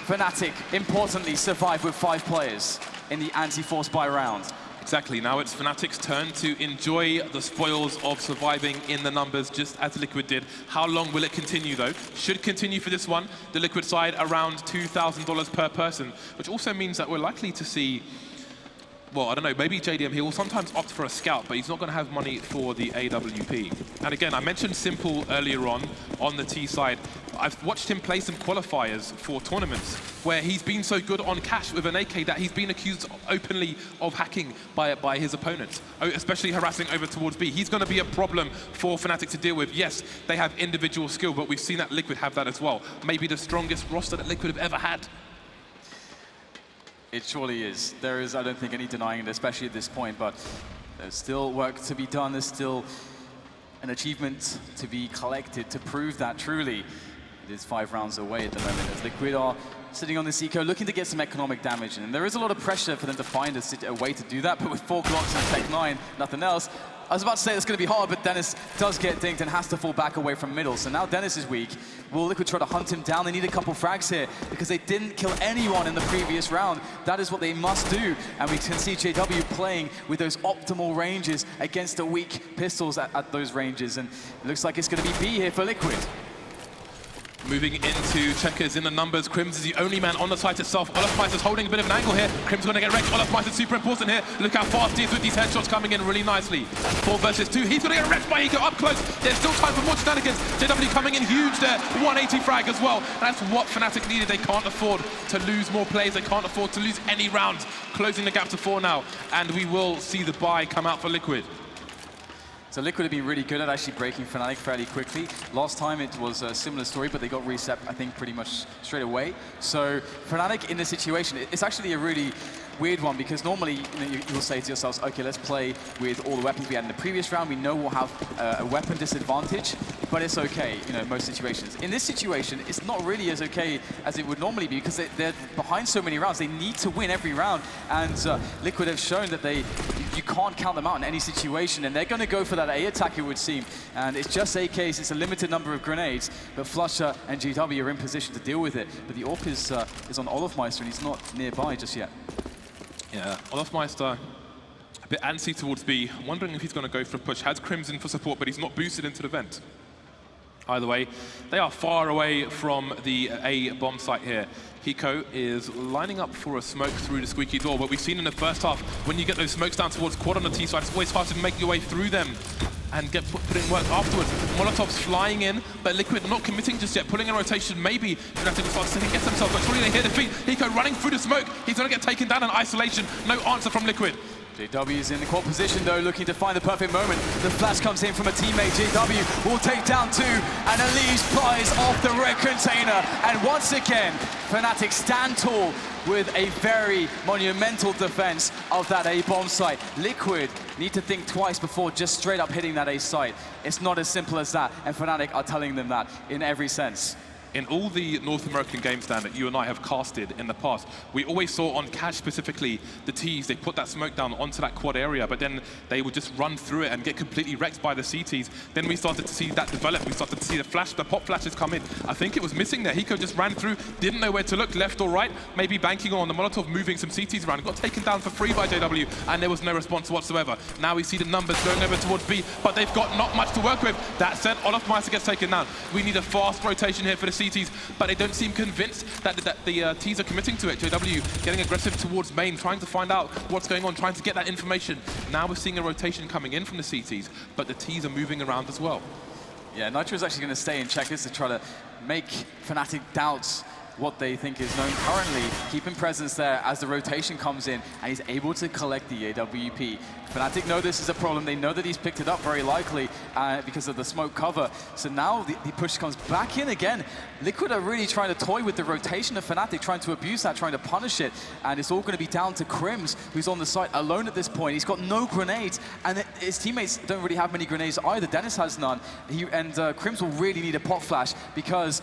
Fnatic, importantly, survive with 5 players in the anti-force buy round. Exactly, now it's Fnatic's turn to enjoy the spoils of surviving in the numbers, just as Liquid did. How long will it continue, though? Should continue for this one. The Liquid side around $2,000 per person, which also means that we're likely to see, well, I don't know, maybe JDM, he will sometimes opt for a scout, but he's not going to have money for the AWP. And again, I mentioned Simple earlier on the T side. I've watched him play some qualifiers for tournaments where he's been so good on cash with an AK that he's been accused openly of hacking by his opponents, especially harassing over towards B. He's going to be a problem for Fnatic to deal with. Yes, they have individual skill, but we've seen that Liquid have that as well. Maybe the strongest roster that Liquid have ever had. It surely is. There is, I don't think, any denying it, especially at this point, but there's still work to be done. There's still an achievement to be collected to prove that truly. It is 5 rounds away at the moment as Liquid are sitting on this eco, looking to get some economic damage. And there is a lot of pressure for them to find a way to do that, but with 4 clocks and Tech 9, nothing else. I was about to say it's going to be hard, but Dennis does get dinked and has to fall back away from middle. So now Dennis is weak. Will Liquid try to hunt him down? They need a couple frags here because they didn't kill anyone in the previous round. That is what they must do. And we can see JW playing with those optimal ranges against the weak pistols at those ranges. And it looks like it's going to be B here for Liquid. Moving into checkers in the numbers, Crims is the only man on the site itself. Olofmeister's holding a bit of an angle here. Crims going to get wrecked. Olofmeister's super important here. Look how fast he is with these headshots coming in really nicely. 4 versus 2. He's going to get wrecked by Eco up close. There's still time for more shenanigans. JW coming in huge there. 180 frag as well. That's what Fnatic needed. They can't afford to lose more players. They can't afford to lose any rounds. Closing the gap to 4 now. And we will see the buy come out for Liquid. So Liquid have been really good at actually breaking Fnatic fairly quickly. Last time it was a similar story, but they got reset, I think, pretty much straight away. So Fnatic in this situation, it's actually a really weird one because normally you'll say to yourselves, okay, let's play with all the weapons we had in the previous round. We know we'll have a weapon disadvantage, but it's okay, most situations. In this situation, it's not really as okay as it would normally be because they're behind so many rounds. They need to win every round, and Liquid have shown that you can't count them out in any situation, and they're going to go for that A attack, it would seem. And it's just AKs, it's a limited number of grenades, but Flusher and GW are in position to deal with it. But the AWP is on Olofmeister, and he's not nearby just yet. Yeah, Olofmeister a bit antsy towards B, wondering if he's going to go for a push. Has Crimson for support, but he's not boosted into the vent. Either way, they are far away from the A bomb site here. Hiko is lining up for a smoke through the squeaky door, but we've seen in the first half, when you get those smokes down towards quad on the T side, it's always hard to make your way through them and put in work afterwards. Molotov's flying in, but Liquid not committing just yet, pulling a rotation. Maybe Fnatic will start second guess themselves, but surely they hear defeat. Hiko running through the smoke. He's going to get taken down in isolation. No answer from Liquid. JW is in the quad position though, looking to find the perfect moment. The flash comes in from a teammate. JW will take down 2, and Elise flies off the red container. And once again, Fnatic stand tall with a very monumental defense of that A bomb site. Liquid need to think twice before just straight up hitting that A site. It's not as simple as that, and Fnatic are telling them that in every sense. In all the North American games, Dan, that you and I have casted in the past, we always saw on Cash specifically, the Ts, they put that smoke down onto that quad area, but then they would just run through it and get completely wrecked by the CTs. Then we started to see that develop. We started to see the pop flashes come in. I think it was missing there. Hiko just ran through, didn't know where to look, left or right, maybe banking on the Molotov moving some CTs around. Got taken down for free by JW, and there was no response whatsoever. Now we see the numbers going over towards B, but they've got not much to work with. That said, Olofmeister gets taken down. We need a fast rotation here for the CTs, but they don't seem convinced that the Ts are committing to it. JW getting aggressive towards main, trying to find out what's going on, trying to get that information. Now we're seeing a rotation coming in from the CTs, but the Ts are moving around as well. Yeah, Nitro is actually going to stay in checkers to try to make Fnatic doubts what they think is known currently, keeping presence there as the rotation comes in, and he's able to collect the AWP. Fnatic know this is a problem. They know that he's picked it up very likely because of the smoke cover. So now the push comes back in again. Liquid are really trying to toy with the rotation of Fnatic, trying to abuse that, trying to punish it. And it's all going to be down to Crims, who's on the site alone at this point. He's got no grenades, and his teammates don't really have many grenades either. Dennis has none. Crims will really need a pop flash because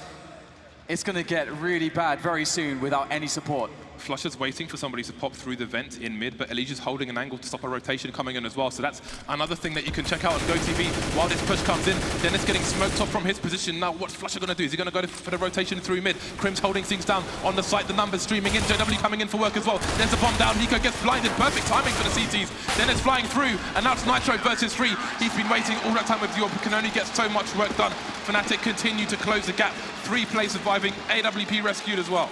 it's going to get really bad very soon without any support. Flusher's waiting for somebody to pop through the vent in mid, but Elijah's holding an angle to stop a rotation coming in as well. So that's another thing that you can check out on GoTV while this push comes in. Dennis getting smoked up from his position. Now what's Flusher going to do? Is he going to go for the rotation through mid? Crims holding things down on the site. The numbers streaming in. JW coming in for work as well. There's a bomb down. Nico gets blinded. Perfect timing for the CTs. Dennis flying through, and now it's Nitro versus 3. He's been waiting all that time with the AWP, can only get so much work done. Fnatic continue to close the gap. 3 plays surviving. AWP rescued as well.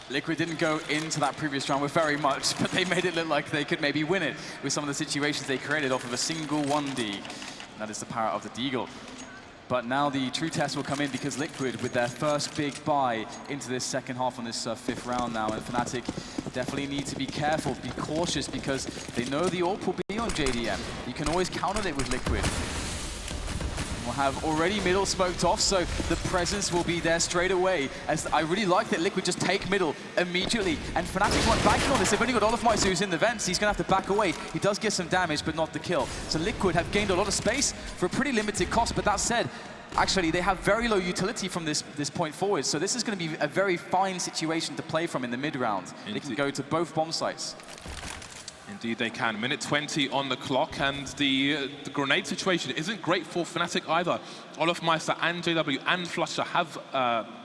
Liquid didn't go into that previous round with very much, but they made it look like they could maybe win it with some of the situations they created off of a single 1D. And that is the power of the Deagle. But now the true test will come in because Liquid, with their first big buy into this second half on this 5th round now, and Fnatic definitely need to be careful, be cautious, because they know the AWP will be on JDM. You can always count on it with Liquid. We'll have already middle smoked off, so the presence will be there straight away. As I really like that Liquid just take middle immediately, and Fnatic weren't banking on this. They've only got Olofmeister who's in the vents. He's going to have to back away. He does get some damage, but not the kill. So Liquid have gained a lot of space for a pretty limited cost, but that said, actually they have very low utility from this point forward, so this is going to be a very fine situation to play from in the mid round. They can go to both bomb sites. Indeed they can. Minute 20 on the clock, and the grenade situation isn't great for Fnatic either. Olofmeister and JW and Flusher have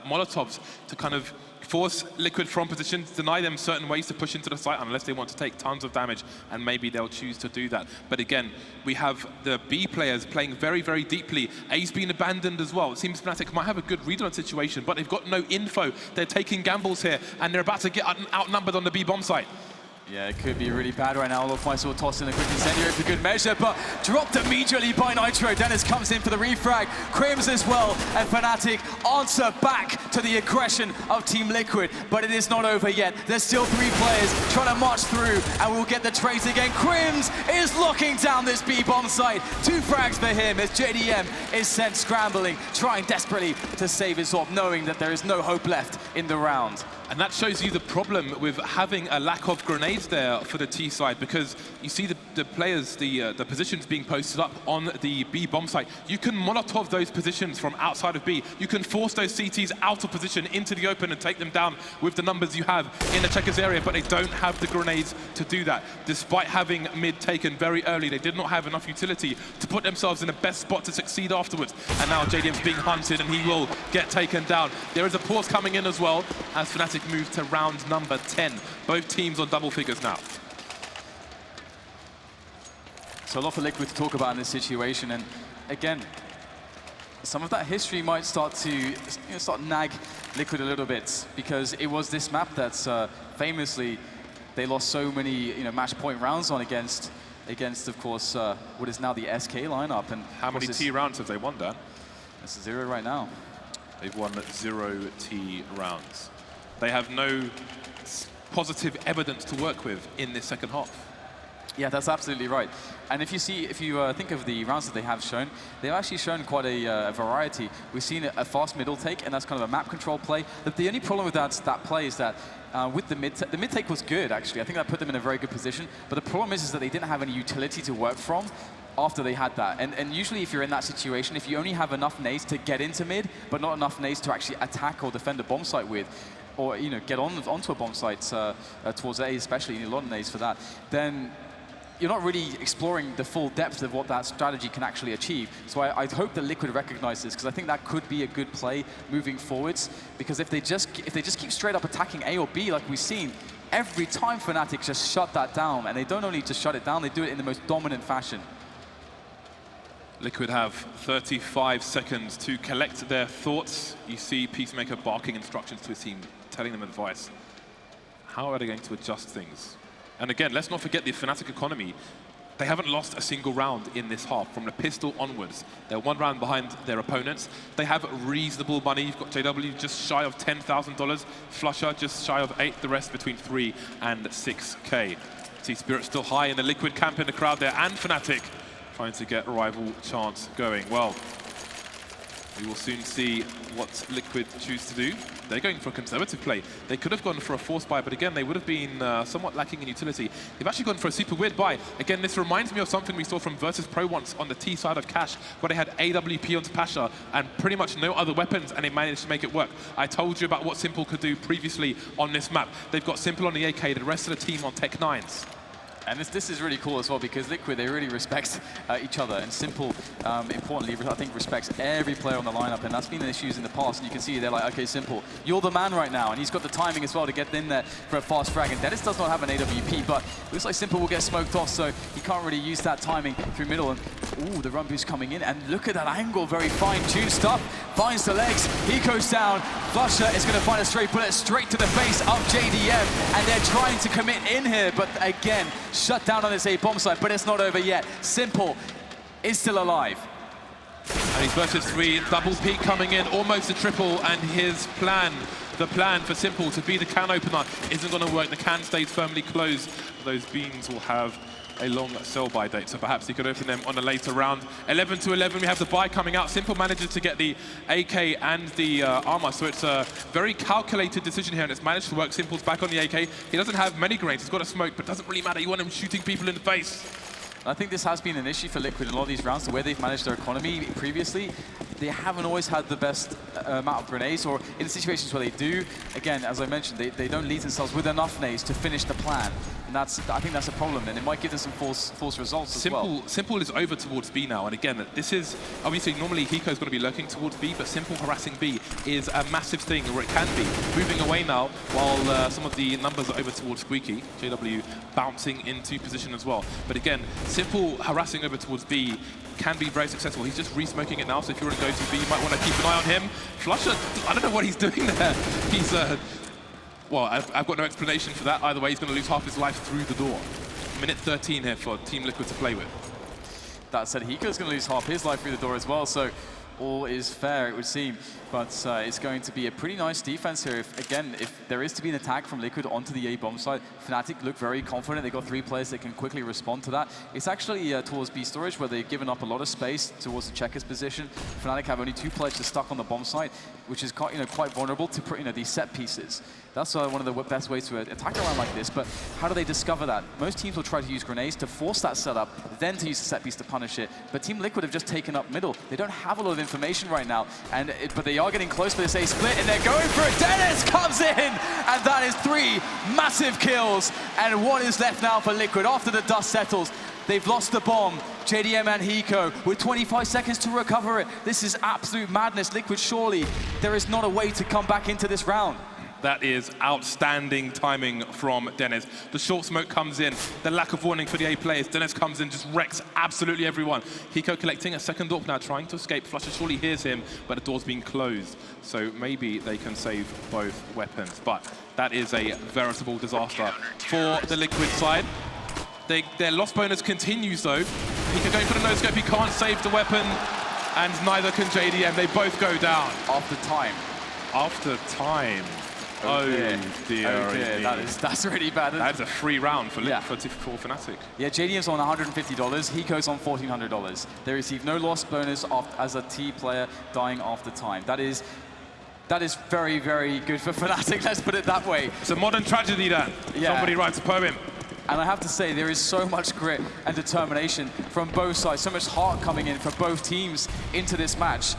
Molotovs to kind of force Liquid from position, deny them certain ways to push into the site unless they want to take tons of damage, and maybe they'll choose to do that. But again, we have the B players playing very, very deeply. A's been abandoned as well. It seems Fnatic might have a good read on the situation, but they've got no info. They're taking gambles here, and they're about to get outnumbered on the B bomb site. Yeah, it could be really bad right now. Olofmeister will toss in a quick incendiary for good measure, but dropped immediately by Nitro. Dennis comes in for the refrag. Crims as well, and Fnatic answer back to the aggression of Team Liquid. But it is not over yet. There's still 3 players trying to march through, and we'll get the trades again. Crims is locking down this B-bomb site. 2 frags for him as JDM is sent scrambling, trying desperately to save his AWP, knowing that there is no hope left in the round. And that shows you the problem with having a lack of grenades there for the T side, because you see the players, the positions being posted up on the B bomb site. You can Molotov those positions from outside of B. You can force those CTs out of position into the open and take them down with the numbers you have in the checkers area, but they don't have the grenades to do that. Despite having mid taken very early, they did not have enough utility to put themselves in the best spot to succeed afterwards. And now JDM's being hunted, and he will get taken down. There is a pause coming in as well, as Fnatic move to round number 10. Both teams on double figures now. So a lot for Liquid to talk about in this situation, and again, some of that history might start to nag Liquid a little bit, because it was this map that's famously they lost so many match point rounds on against of course what is now the SK lineup. And how many T rounds have they won, Dan? It's 0 right now. They've won 0 T rounds. They have no positive evidence to work with in this second half. Yeah, that's absolutely right. And if you think of the rounds that they have shown, they've actually shown quite a variety. We've seen a fast middle take, and that's kind of a map control play. The only problem with that play is that with the mid take was good, actually. I think that put them in a very good position. But the problem is that they didn't have any utility to work from after they had that. And usually if you're in that situation, if you only have enough nades to get into mid, but not enough nades to actually attack or defend a bomb site with, or get onto a bomb site towards A especially, you need a lot of nades for that, then you're not really exploring the full depth of what that strategy can actually achieve. So I hope that Liquid recognize this, because I think that could be a good play moving forwards, because if they just keep straight up attacking A or B like we've seen, every time Fnatic just shut that down, and they don't only just shut it down, they do it in the most dominant fashion. Liquid have 35 seconds to collect their thoughts. You see Peacemaker barking instructions to his team, telling them advice. How are they going to adjust things? And again, let's not forget the Fnatic economy. They haven't lost a single round in this half from the pistol onwards. They're 1 round behind their opponents. They have reasonable money. You've got JW just shy of $10,000. Flusher just shy of 8. The rest between 3 and 6K. See Spirit still high in the Liquid camp in the crowd there, and Fnatic trying to get rival chance going. Well, we will soon see what Liquid choose to do. They're going for a conservative play. They could have gone for a force buy, but again, they would have been somewhat lacking in utility. They've actually gone for a super weird buy. Again, this reminds me of something we saw from Versus Pro once on the T side of Cash, where they had AWP onto Pasha and pretty much no other weapons, and they managed to make it work. I told you about what Simple could do previously on this map. They've got Simple on the AK, the rest of the team on Tech 9s. And this is really cool as well, because Liquid, they really respect each other. And Simple, importantly, I think respects every player on the lineup. And that's been an issue in the past. And you can see they're like, okay, Simple, you're the man right now. And he's got the timing as well to get in there for a fast frag. And Dennis does not have an AWP, but it looks like Simple will get smoked off, so he can't really use that timing through middle. And ooh, the run boost coming in. And look at that angle, very fine-tuned stuff. Finds the legs, he goes down. Flusher is going to find a straight bullet straight to the face of JDM. And they're trying to commit in here, but again, shut down on this A bomb site, but it's not over yet. Simple is still alive. And he's versus 3, double peak coming in, almost a triple, and his plan, the plan for Simple to be the can opener isn't going to work. The can stays firmly closed. Those beams will have a long sell-by date, so perhaps he could open them on a later round. 11 to 11, we have the buy coming out. Simple manages to get the AK and the armor, so it's a very calculated decision here, and it's managed to work. Simple's back on the AK. He doesn't have many grenades, he's got a smoke, but it doesn't really matter. You want him shooting people in the face. I think this has been an issue for Liquid in a lot of these rounds, the way they've managed their economy previously. They haven't always had the best amount of grenades, or in situations where they do, again, as I mentioned, they don't lead themselves with enough nades to finish the plan. And I think that's a problem, and it might give them some false results as well. Simple is over towards B now, and again, this is, obviously, normally Hiko's going to be lurking towards B, but Simple harassing B is a massive thing, or it can be. Moving away now, while some of the numbers are over towards Squeaky. JW bouncing into position as well. But again, Simple harassing over towards B can be very successful. He's just re-smoking it now, so if you're going to go to B, you might want to keep an eye on him. Flusher, I don't know what he's doing there. He's, well, I've got no explanation for that. Either way, he's going to lose half his life through the door. Minute 13 here for Team Liquid to play with. That said, Hiko's going to lose half his life through the door as well, so all is fair, it would seem. But it's going to be a pretty nice defense here. If there is to be an attack from Liquid onto the A bomb site, Fnatic look very confident. They've got 3 players that can quickly respond to that. It's actually towards B storage, where they've given up a lot of space towards the checkers position. Fnatic have only 2 players just stuck on the bomb site, which is quite vulnerable to these set pieces. That's one of the best ways to attack around like this, but how do they discover that? Most teams will try to use grenades to force that setup, then to use the set piece to punish it. But Team Liquid have just taken up middle. They don't have a lot of information right now, but they are getting close for this A split, and they're going for it. Dennis comes in, and that is 3 massive kills. And what is left now for Liquid after the dust settles? They've lost the bomb. JDM and Hiko with 25 seconds to recover it. This is absolute madness. Liquid, surely there is not a way to come back into this round. That is outstanding timing from Dennis. The short smoke comes in, the lack of warning for the A players. Dennis comes in, just wrecks absolutely everyone. Hiko collecting a second AWP now, trying to escape. Flusher surely hears him, but the door's been closed. So maybe they can save both weapons. But that is a veritable disaster for the Liquid side. Their loss bonus continues though. Hiko going for the no-scope, he can't save the weapon, and neither can JDM. They both go down. After time. After time. Oh dear. Oh dear. That's really bad. That's a free round for Fnatic. Yeah, JDM's on $150, Hiko's on $1,400. They receive no loss bonus as a T player dying after time. That is very, very good for Fnatic, let's put it that way. It's a modern tragedy, Dan. Yeah. Somebody writes a poem. And I have to say, there is so much grit and determination from both sides, so much heart coming in for both teams into this match.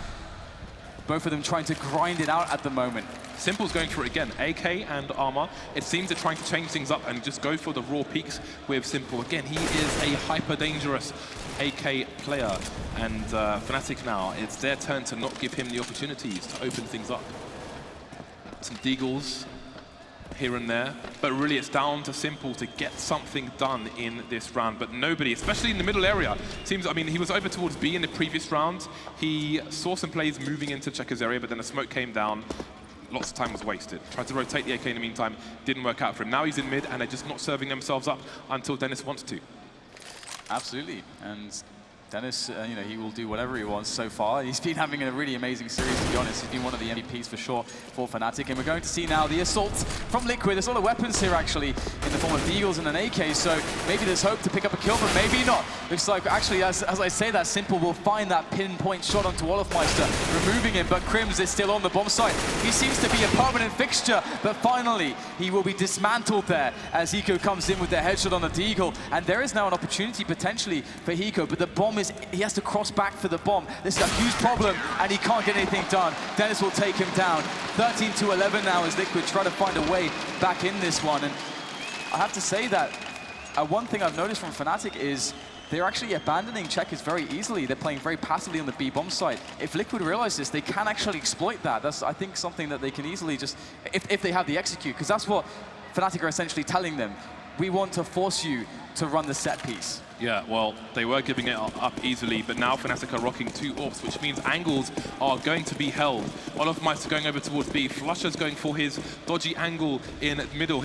Both of them trying to grind it out at the moment. Simple's going for it again, AK and armor. It seems they're trying to change things up and just go for the raw peaks with Simple. Again, he is a hyper-dangerous AK player. And Fnatic now, it's their turn to not give him the opportunities to open things up. Some deagles here and there, but really it's down to Simple to get something done in this round. But nobody, especially in the middle area, seems, I mean, he was over towards B in the previous round. He saw some plays moving into Checkers area, but then the smoke came down. Lots of time was wasted. Tried to rotate the AK in the meantime, didn't work out for him. Now he's in mid, and they're just not serving themselves up until Dennis wants to. Absolutely, and Dennis, you know, he will do whatever he wants so far. He's been having a really amazing series, to be honest. He's been one of the MVPs for sure for Fnatic, and we're going to see now the assault from Liquid. There's a lot of weapons here, actually, in the form of Deagles and an AK, so maybe there's hope to pick up a kill, but maybe not. Looks like, actually, as I say that, Simple will find that pinpoint shot onto Olofmeister, removing him, but Crims is still on the bomb site. He seems to be a permanent fixture, but finally, he will be dismantled there as Hiko comes in with the headshot on the Deagle, and there is now an opportunity, potentially, for Hiko, but the bomb is he has to cross back for the bomb. This is a huge problem, and he can't get anything done. Dennis will take him down. 13-11 now as Liquid try to find a way back in this one. And I have to say that one thing I've noticed from Fnatic is they're actually abandoning checkers very easily. They're playing very passively on the B bomb site. If Liquid realize this, they can actually exploit that. That's, I think, something that they can easily just, if they have the execute, because that's what Fnatic are essentially telling them. We want to force you to run the set piece. Yeah, well, they were giving it up easily, but now Fnatic are rocking 2 AWPs, which means angles are going to be held. Olofmeister going over towards B. Flusher's going for his dodgy angle in middle.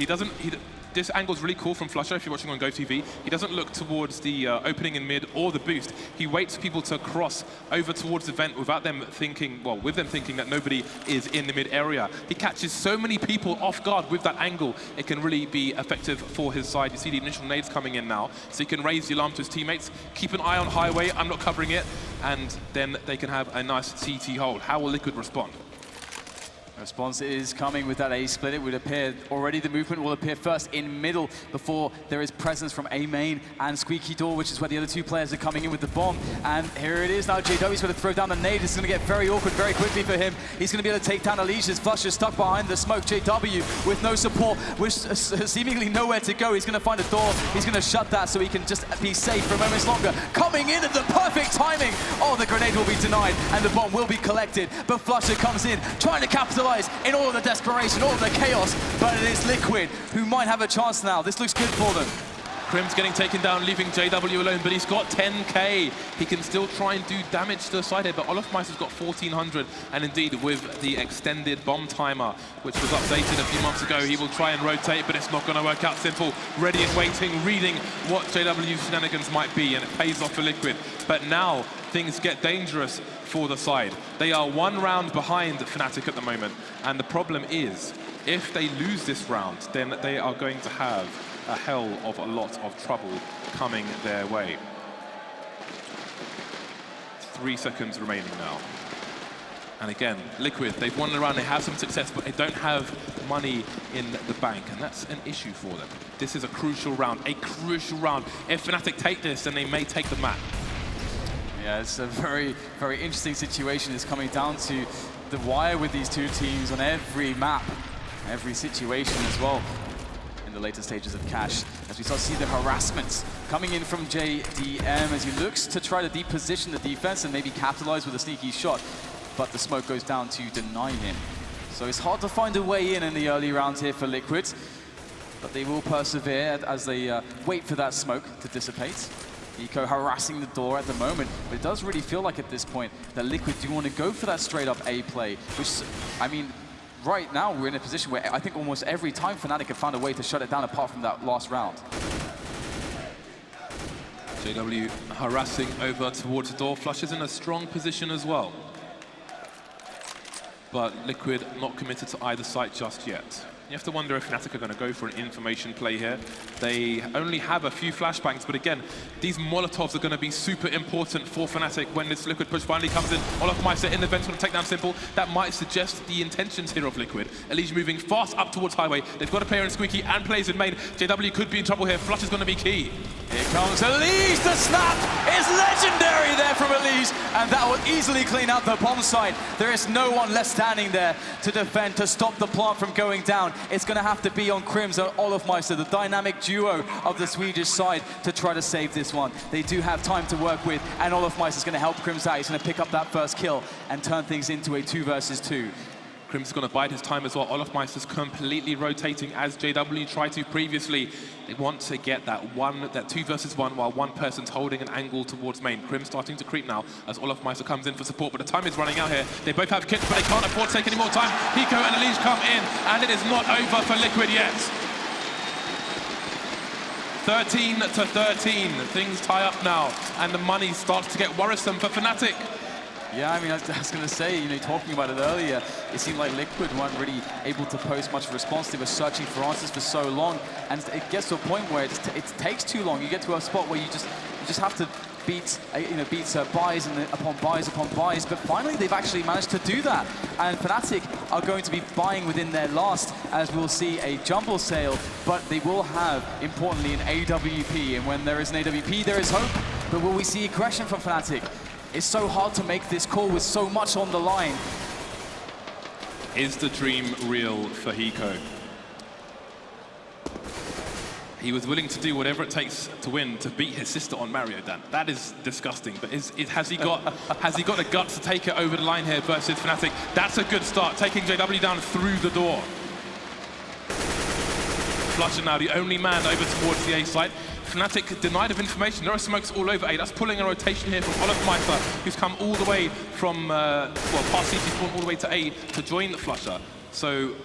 This angle's really cool from Flusher if you're watching on GoTV. He doesn't look towards the opening in mid or the boost. He waits for people to cross over towards the vent without them thinking, well, with them thinking that nobody is in the mid area. He catches so many people off guard with that angle. It can really be effective for his side. You see the initial nades coming in now, so he can raise the alarm to his teammates. Keep an eye on highway, I'm not covering it, and then they can have a nice CT hold. How will Liquid respond? Response is coming with that A split. It would appear already the movement will appear first in middle before there is presence from A main and Squeaky Door, which is where the other 2 players are coming in with the bomb. And here it is now. JW's going to throw down the nade. It's going to get very awkward very quickly for him. He's going to be able to take down Alicia's. Flusher stuck behind the smoke. JW with no support, with seemingly nowhere to go. He's going to find a door. He's going to shut that so he can just be safe for moments longer. Coming in at the perfect timing. Oh, the grenade will be denied and the bomb will be collected. But Flusher comes in, trying to capitalize in all of the desperation, all of the chaos, but it is Liquid who might have a chance now. This looks good for them. Crims getting taken down, leaving JW alone, but he's got 10k. He can still try and do damage to the side here, but Olofmeister's got 1400, and indeed with the extended bomb timer, which was updated a few months ago, he will try and rotate, but it's not going to work out. Simple, ready and waiting, reading what JW's shenanigans might be, and it pays off for Liquid. But now things get dangerous for the side. They are 1 round behind Fnatic at the moment, and the problem is, if they lose this round, then they are going to have a hell of a lot of trouble coming their way. 3 seconds remaining now. And again, Liquid, they've won the round, they have some success, but they don't have money in the bank, and that's an issue for them. This is a crucial round, a crucial round. If Fnatic take this, then they may take the map. Yeah, it's a very, very interesting situation. It's coming down to the wire with these 2 teams on every map, every situation as well. In the later stages of Cash, as we start to see the harassment coming in from JDM as he looks to try to deposition the defense and maybe capitalize with a sneaky shot, but the smoke goes down to deny him. So it's hard to find a way in the early rounds here for Liquid, but they will persevere as they wait for that smoke to dissipate. Eco harassing the door at the moment, but it does really feel like at this point that Liquid do want to go for that straight up A play, which, I mean, right now we're in a position where I think almost every time Fnatic have found a way to shut it down apart from that last round. JW harassing over towards the door. Flush is in a strong position as well. But Liquid not committed to either site just yet. You have to wonder if Fnatic are going to go for an information play here. They only have a few flashbangs, but again, these Molotovs are going to be super important for Fnatic when this Liquid push finally comes in. Olofmeister in the vents want to take down Simple. That might suggest the intentions here of Liquid. Elise moving fast up towards Highway. They've got a player in Squeaky and plays in main. JW could be in trouble here. Flush is going to be key. Here comes Elise. The snap is legendary there from Elise, and that will easily clean out the bomb site. There is no one left standing there to defend, to stop the plant from going down. It's going to have to be on Crims and Olofmeister, the dynamic duo of the Swedish side, to try to save this one. They do have time to work with, and Olofmeister is going to help Crims out. He's going to pick up that first kill and turn things into a 2 versus 2. Crims is going to bide his time as well. Olofmeister's completely rotating as JW tried to previously. They want to get that 2 versus 1 while one person's holding an angle towards main. Crims starting to creep now as Olofmeister comes in for support, but the time is running out here. They both have kits, but they can't afford to take any more time. Hiko and Elise come in, and it is not over for Liquid yet. 13 to 13. Things tie up now, and the money starts to get worrisome for Fnatic. Yeah, I mean, I was going to say, you know, talking about it earlier, it seemed like Liquid weren't really able to post much of a response. They were searching for answers for so long, and it gets to a point where it takes too long. You get to a spot where you just have to beat buys and upon buys, but finally they've actually managed to do that. And Fnatic are going to be buying within their last, as we'll see a jumble sale, but they will have, importantly, an AWP. And when there is an AWP, there is hope. But will we see aggression from Fnatic? It's so hard to make this call with so much on the line. Is the dream real for Hiko? He was willing to do whatever it takes to win, to beat his sister on Mario, Dan. That is disgusting. But has he got the guts to take it over the line here versus Fnatic? That's a good start, taking JW down through the door. Flusher now, the only man over towards the A site. Fnatic denied of information. There are smokes all over A. That's pulling a rotation here from Olofmeister, who's come all the way from, past CT spawn all the way to A to join the Flusher. So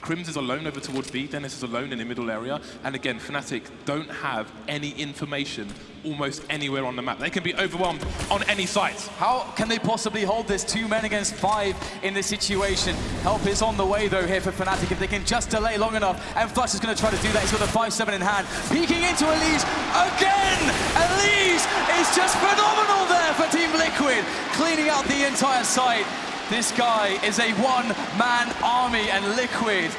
Crims is alone over towards B, Dennis is alone in the middle area, and again, Fnatic don't have any information almost anywhere on the map. They can be overwhelmed on any site. How can they possibly hold this? 2 men against 5 in this situation. Help is on the way though here for Fnatic if they can just delay long enough, and Flush is going to try to do that. He's got a 5-7 in hand, peeking into Elise again! Elise is just phenomenal there for Team Liquid, cleaning out the entire site. This guy is a one-man army, and Liquid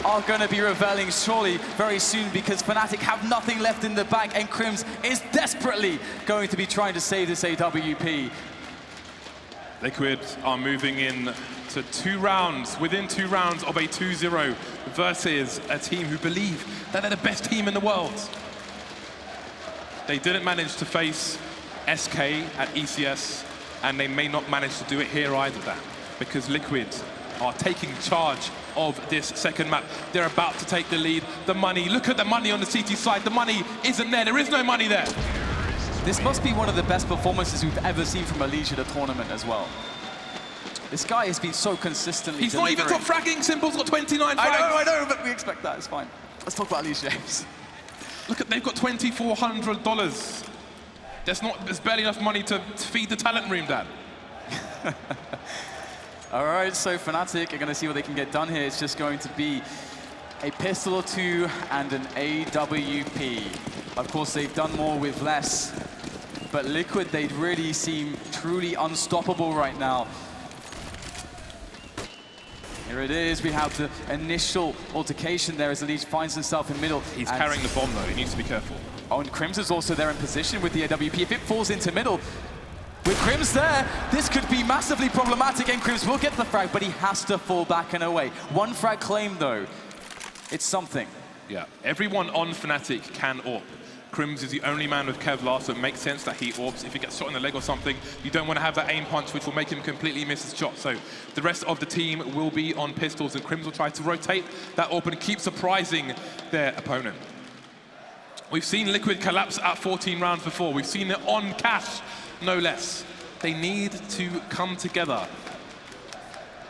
are going to be reveling surely very soon because Fnatic have nothing left in the bank, and Crims is desperately going to be trying to save this AWP. Liquid are moving in to 2 rounds, within 2 rounds of a 2-0 versus a team who believe that they're the best team in the world. They didn't manage to face SK at ECS, and they may not manage to do it here either, Dan, because Liquid are taking charge of this second map. They're about to take the lead. The money, look at the money on the CT side. The money isn't there. There is no money there. This must be one of the best performances we've ever seen from Elise at a tournament as well. This guy has been so consistently He's delivering. not even top fragging. Symbol's got 29 frags. I know, but we expect that. It's fine. Let's talk about Elise James. Look at, they've got $2,400. There's barely enough money to feed the talent room, Dan. All right, so Fnatic are going to see what they can get done here. It's just going to be a pistol or 2 and an AWP. Of course, they've done more with less, but Liquid, they really seem truly unstoppable right now. Here it is. We have the initial altercation there as Elise finds himself in middle. He's carrying the bomb, though. He needs to be careful. Oh, and Crims is also there in position with the AWP. If it falls into middle, with Crims there, this could be massively problematic, and Crims will get the frag, but he has to fall back and away. 1 frag claim, though. It's something. Yeah, everyone on Fnatic can AWP. Crims is the only man with Kevlar, so it makes sense that he AWPs. If he gets shot in the leg or something, you don't want to have that aim punch, which will make him completely miss his shot. So the rest of the team will be on pistols, and Crims will try to rotate that AWP and keep surprising their opponent. We've seen Liquid collapse at 14 rounds before. We've seen it on Cash, no less. They need to come together.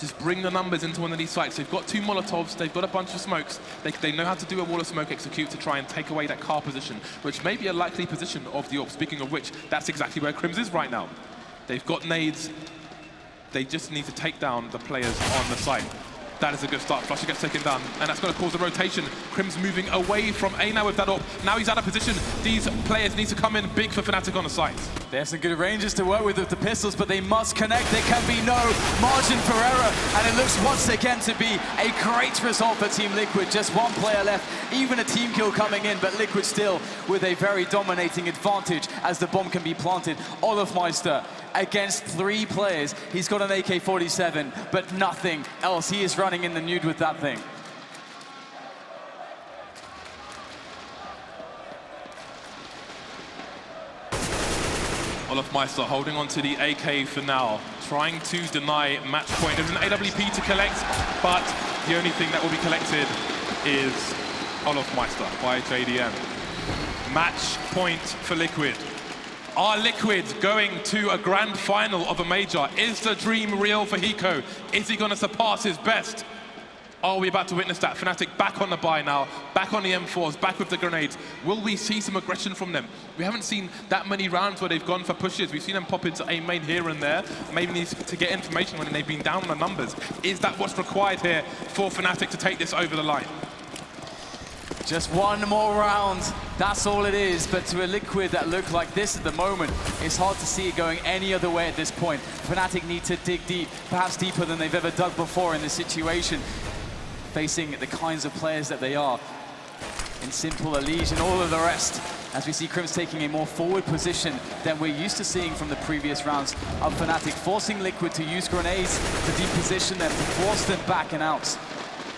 Just bring the numbers into one of these sites. They've got 2 Molotovs, they've got a bunch of smokes. They know how to do a wall of smoke execute to try and take away that car position, which may be a likely position of the AWP. Speaking of which, that's exactly where Crims is right now. They've got nades. They just need to take down the players on the site. That is a good start. Flusher gets taken down, and that's going to cause a rotation. Crims moving away from A now with that AWP. Now he's out of position. These players need to come in big for Fnatic on the site. They have some good ranges to work with the pistols, but they must connect. There can be no margin for error, and it looks once again to be a great result for Team Liquid. Just 1 player left, even a team kill coming in, but Liquid still with a very dominating advantage as the bomb can be planted. Olofmeister against 3 players. He's got an AK-47, but nothing else. He is running in the nude with that thing. Olofmeister holding on to the AK for now, trying to deny match point. There's an AWP to collect, but the only thing that will be collected is Olofmeister by JDM. Match point for Liquid. Are Liquid going to a grand final of a major? Is the dream real for Hiko? Is he going to surpass his best? Are we about to witness that? Fnatic back on the buy now, back on the M4s, back with the grenades. Will we see some aggression from them? We haven't seen that many rounds where they've gone for pushes. We've seen them pop into A main here and there. Maybe need to get information when they've been down on the numbers. Is that what's required here for Fnatic to take this over the line? Just one more round, that's all it is. But to a Liquid that look like this at the moment, it's hard to see it going any other way at this point. Fnatic need to dig deep, perhaps deeper than they've ever dug before in this situation, facing the kinds of players that they are in Simple, Elige, and all of the rest. As we see Crims taking a more forward position than we're used to seeing from the previous rounds of Fnatic, forcing Liquid to use grenades to deposition them, to force them back and out.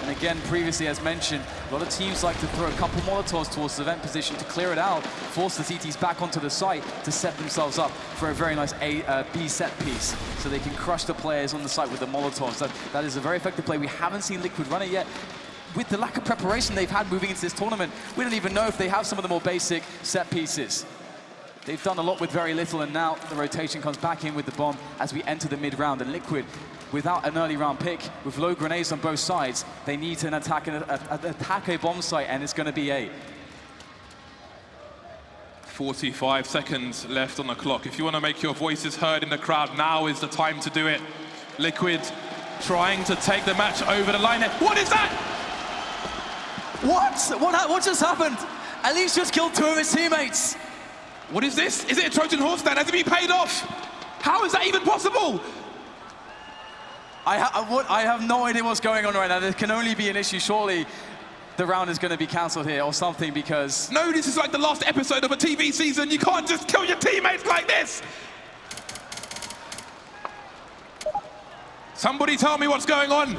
And again, previously, as mentioned, a lot of teams like to throw a couple Molotovs towards the vent position to clear it out, force the CTs back onto the site to set themselves up for a very nice B set piece, so they can crush the players on the site with the Molotovs. That is a very effective play. We haven't seen Liquid run it yet. With the lack of preparation they've had moving into this tournament, we don't even know if they have some of the more basic set pieces. They've done a lot with very little, and now the rotation comes back in with the bomb as we enter the mid-round. And Liquid, without an early round pick, with low grenades on both sides, they need to attack a bomb site, and it's going to be A. 45 seconds left on the clock. If you want to make your voices heard in the crowd, now is the time to do it. Liquid trying to take the match over the line. What is that? What just happened? Elige just killed 2 of his teammates. What is this? Is it a Trojan horse stand? Has it been paid off? How is that even possible? I have no idea what's going on right now. There can only be an issue. Surely the round is going to be cancelled here or something, because... No, this is like the last episode of a TV season. You can't just kill your teammates like this. Somebody tell me what's going on.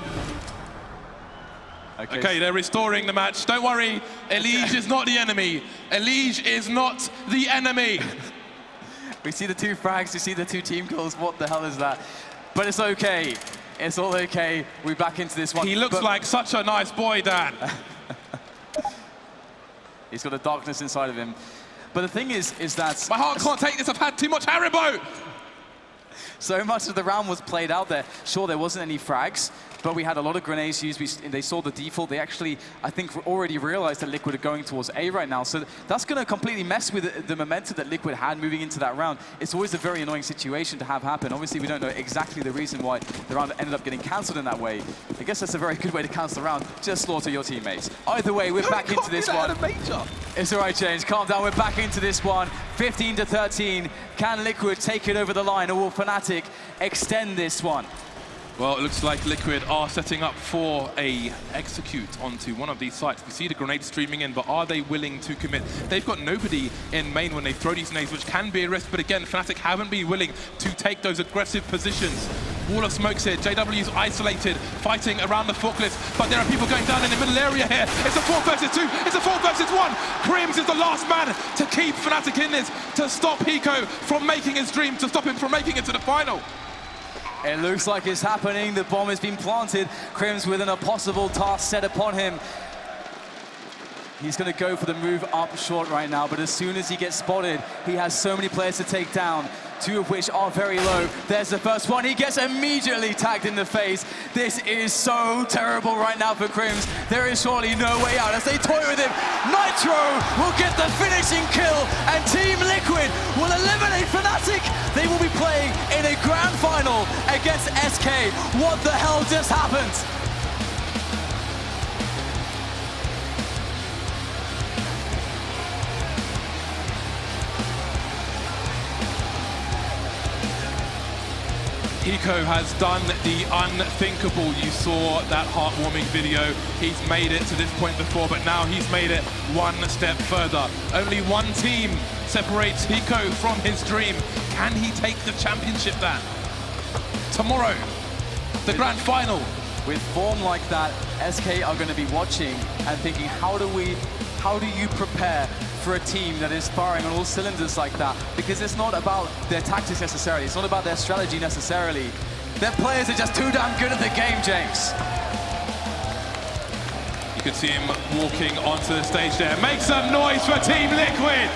Okay, they're restoring the match. Don't worry, Elige is not the enemy. Elige is not the enemy. We see the 2 frags, we see the 2 team kills. What the hell is that? But it's okay. It's all okay. We're back into this one. He looks like such a nice boy, Dan. He's got a darkness inside of him. But the thing is that... My heart can't take this. I've had too much Haribo. So much of the round was played out there. Sure, there wasn't any frags, but we had a lot of grenades used. They saw the default. They actually, I think, already realized that Liquid are going towards A right now. So that's going to completely mess with the momentum that Liquid had moving into that round. It's always a very annoying situation to have happen. Obviously, we don't know exactly the reason why the round ended up getting cancelled in that way. I guess that's a very good way to cancel the round. Just slaughter your teammates. Either way, we're back into this one. It's all right, James. Calm down. We're back into this one. 15-13. Can Liquid take it over the line, or will Fnatic extend this one? Well, it looks like Liquid are setting up for a execute onto one of these sites. We see the grenade streaming in, but are they willing to commit? They've got nobody in main when they throw these grenades, which can be a risk, but again, Fnatic haven't been willing to take those aggressive positions. Wall of smokes here, JW's isolated, fighting around the forklift, but there are people going down in the middle area here. It's a 4 versus 2, it's a 4 versus 1. Crims is the last man to keep Fnatic in this, to stop Hiko from making his dream, to stop him from making it to the final. It looks like it's happening. The bomb has been planted. Crims with an impossible task set upon him. He's going to go for the move up short right now, but as soon as he gets spotted, he has so many players to take down, 2 of which are very low. There's the first one. He gets immediately tagged in the face. This is so terrible right now for Crims. There is surely no way out as they toy with him. Nitro will get the finishing kill, and Team Liquid will eliminate Fnatic. They will be playing in a grand final against SK. What the hell just happened? Hiko has done the unthinkable. You saw that heartwarming video. He's made it to this point before, but now he's made it one step further. Only one team separates Hiko from his dream. Can he take the championship then? Tomorrow, the grand final. With form like that, SK are going to be watching and thinking, how do you prepare for a team that is firing on all cylinders like that? Because it's not about their tactics necessarily, it's not about their strategy necessarily. Their players are just too damn good at the game, James. You can see him walking onto the stage there. Make some noise for Team Liquid!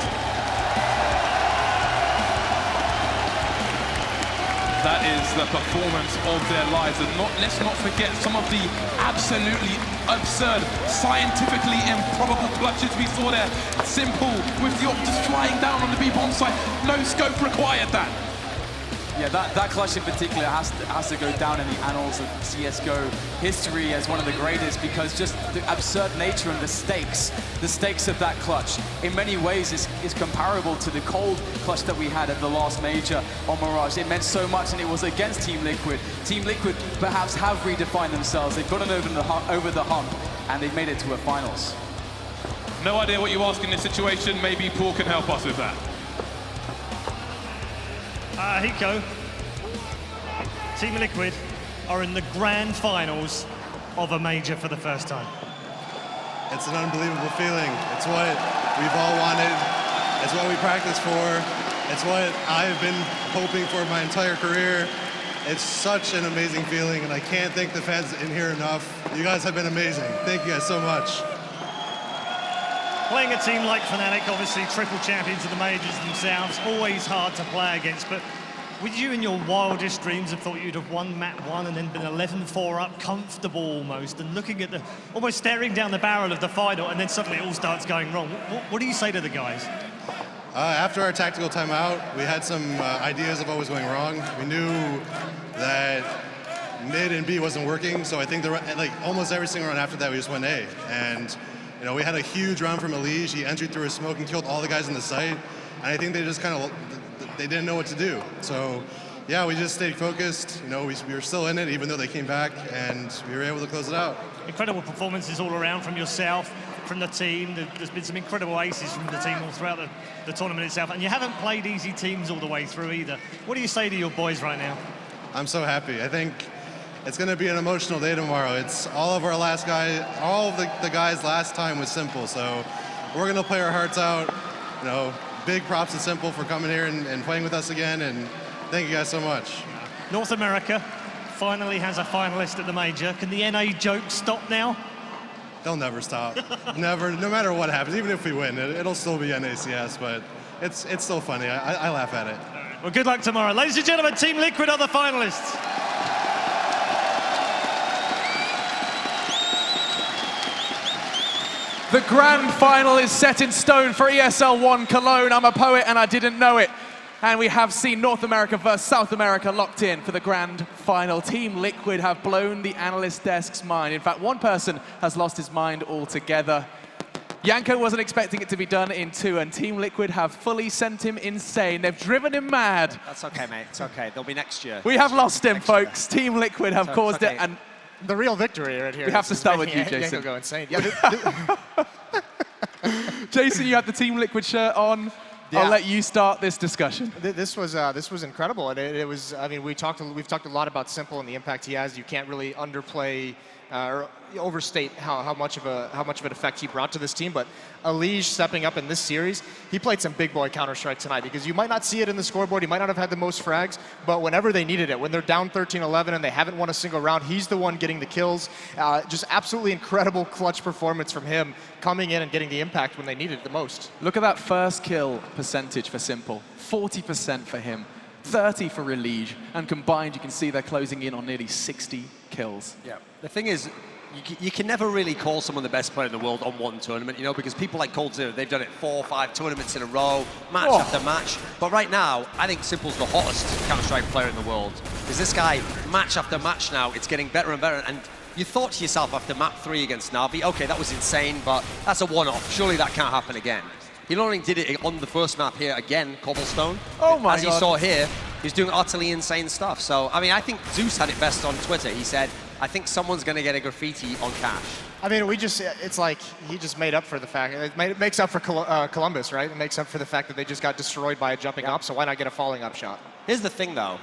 That is the performance of their lives. And let's not forget some of the absolutely absurd, scientifically improbable clutches we saw there. Simple with the Optus flying down on the B-bomb site. No scope required that. Yeah, that clutch in particular has to go down in the annals of CSGO history as one of the greatest, because just the absurd nature and the stakes of that clutch in many ways is comparable to the cold clutch that we had at the last major on Mirage. It meant so much, and it was against Team Liquid. Team Liquid perhaps have redefined themselves. They've gotten over the hump, and they've made it to a finals. No idea what you ask in this situation. Maybe Paul can help us with that. Hiko, Team Liquid are in the grand finals of a major for the first time. It's an unbelievable feeling. It's what we've all wanted. It's what we practiced for. It's what I've been hoping for my entire career. It's such an amazing feeling, and I can't thank the fans in here enough. You guys have been amazing. Thank you guys so much. Playing a team like Fnatic, obviously triple champions of the majors themselves, always hard to play against, but would you in your wildest dreams have thought you'd have won map 1 and then been 11-4 up, comfortable almost, and looking at almost staring down the barrel of the final, and then suddenly it all starts going wrong? What do you say to the guys? After our tactical timeout, we had some ideas of what was going wrong. We knew that mid and B wasn't working, so I think almost every single round after that we just went A. And you know, we had a huge round from Elige. He entered through a smoke and killed all the guys in the site. And I think they just they didn't know what to do. So yeah, we just stayed focused. You know, we were still in it, even though they came back, and we were able to close it out. Incredible performances all around from yourself, from the team. There's been some incredible aces from the team all throughout the tournament itself. And you haven't played easy teams all the way through either. What do you say to your boys right now? I'm so happy. I think it's going to be an emotional day tomorrow. It's all of our last guys, all of the guys last time was Simple. So we're going to play our hearts out. You know, big props to Simple for coming here and playing with us again. And thank you guys so much. North America finally has a finalist at the major. Can the NA joke stop now? They'll never stop. Never, no matter what happens. Even if we win, it'll still be NACS, but it's still funny. I laugh at it. Well, good luck tomorrow. Ladies and gentlemen, Team Liquid are the finalists. The grand final is set in stone for ESL One Cologne. I'm a poet and I didn't know it. And we have seen North America versus South America locked in for the grand final. Team Liquid have blown the analyst desk's mind. In fact, one person has lost his mind altogether. Janko wasn't expecting it to be done in 2, and Team Liquid have fully sent him insane. They've driven him mad. That's okay, mate. It's okay. They'll be next year. We have lost him, folks. Team Liquid have caused it, and the real victory right here. We have to start with you, Jason. Go insane. Yeah, Jason, you have the Team Liquid shirt on. Yeah. I'll let you start this discussion. This was incredible, and it was. I mean, we've talked a lot about Simple and the impact he has. You can't really underplay or overstate how much of an effect he brought to this team. But Elige stepping up in this series, he played some big boy Counter-Strike tonight, because you might not see it in the scoreboard, he might not have had the most frags, but whenever they needed it, when they're down 13-11 and they haven't won a single round, he's the one getting the kills. Just absolutely incredible clutch performance from him, coming in and getting the impact when they needed it the most. Look at that first kill percentage for Simple, 40% for him, 30 for Elige, and combined you can see they're closing in on nearly 60 kills. Yeah. The thing is, you can never really call someone the best player in the world on one tournament, you know, because people like Cold-Zero, they've done it 4 or 5 tournaments in a row, match after match. But right now, I think Simple's the hottest Counter-Strike player in the world. Because this guy, match after match now, it's getting better and better. And you thought to yourself after map 3 against Na'Vi, okay, that was insane, but that's a one-off. Surely that can't happen again. He not only did it on the first map here again, Cobblestone. Oh my God. As you saw here, he's doing utterly insane stuff. So, I mean, I think Zeus had it best on Twitter. He said, I think someone's going to get a graffiti on Cash. I mean, it's like he just made up for the fact, it makes up for Columbus, right? It makes up for the fact that they just got destroyed by a jumping up, so why not get a falling up shot? Here's the thing, though.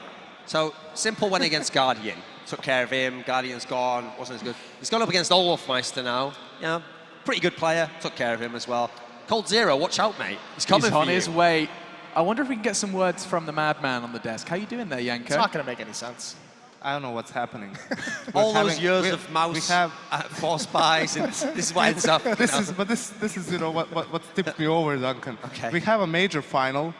So, Simple went against Guardian, took care of him, Guardian's gone, wasn't as good. He's gone up against Olofmeister now. You know, pretty good player, took care of him as well. Cold-Zero, watch out, mate. He's coming for you. He's on his way. I wonder if we can get some words from the madman on the desk. How you doing there, Janko? It's not going to make any sense. I don't know what's happening. All those years of mouse force buys, and this is what ends up. This is you know what's tipped me over, Duncan. Okay. We have a major final,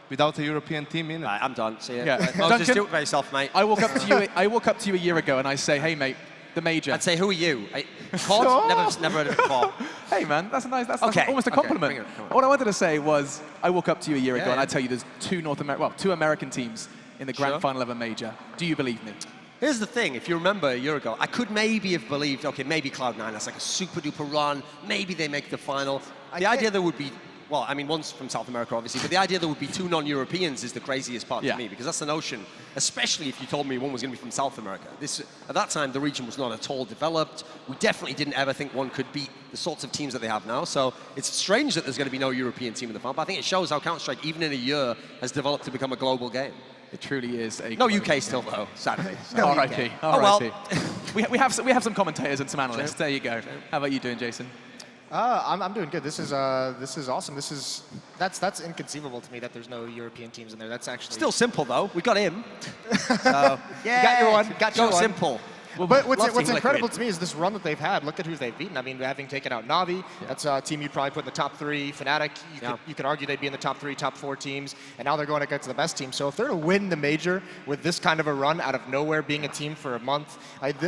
without a European team in it. Right, I'm done. See ya. Yeah. Well, just Duncan, do it by yourself, mate. I walk up to you. I walk up to you a year ago and I say, "Hey, mate, the major." I'd say, who are you? Pod? Never heard of it before. Hey, man, that's a nice. That's Okay, almost a okay, compliment. bring it, come on. What I wanted to say was, I walk up to you a year ago and yeah. I tell you there's two American teams in the grand final of a major. Do you believe me? Here's the thing, if you remember a year ago, I could maybe have believed, okay, maybe Cloud9, that's like a super duper run, maybe they make the final. The idea there would be, well, I mean, one's from South America, obviously, but the idea there would be two non-Europeans is the craziest part to me, because that's the notion, especially if you told me one was going to be from South America. At that time, the region was not at all developed. We definitely didn't ever think one could beat the sorts of teams that they have now, so it's strange that there's going to be no European team in the final, but I think it shows how Counter-Strike, even in a year, has developed to become a global game. It truly is a... No UK still, though, sadly. No R.I.P. Oh, well. we have some commentators and some analysts. There you go. How about you doing, Jason? I'm doing good. This is awesome. That's inconceivable to me that there's no European teams in there. That's actually still simple though. We got him. So, yeah, got your one. Got your one. Simple. But what's incredible to me is this run that they've had. Look at who they've beaten. I mean, having taken out Na'Vi, that's a team you'd probably put in the top 3. Fnatic, you could argue they'd be in the top 3, top 4 teams. And now they're going against the best team. So if they're to win the major with this kind of a run out of nowhere, being a team for a month,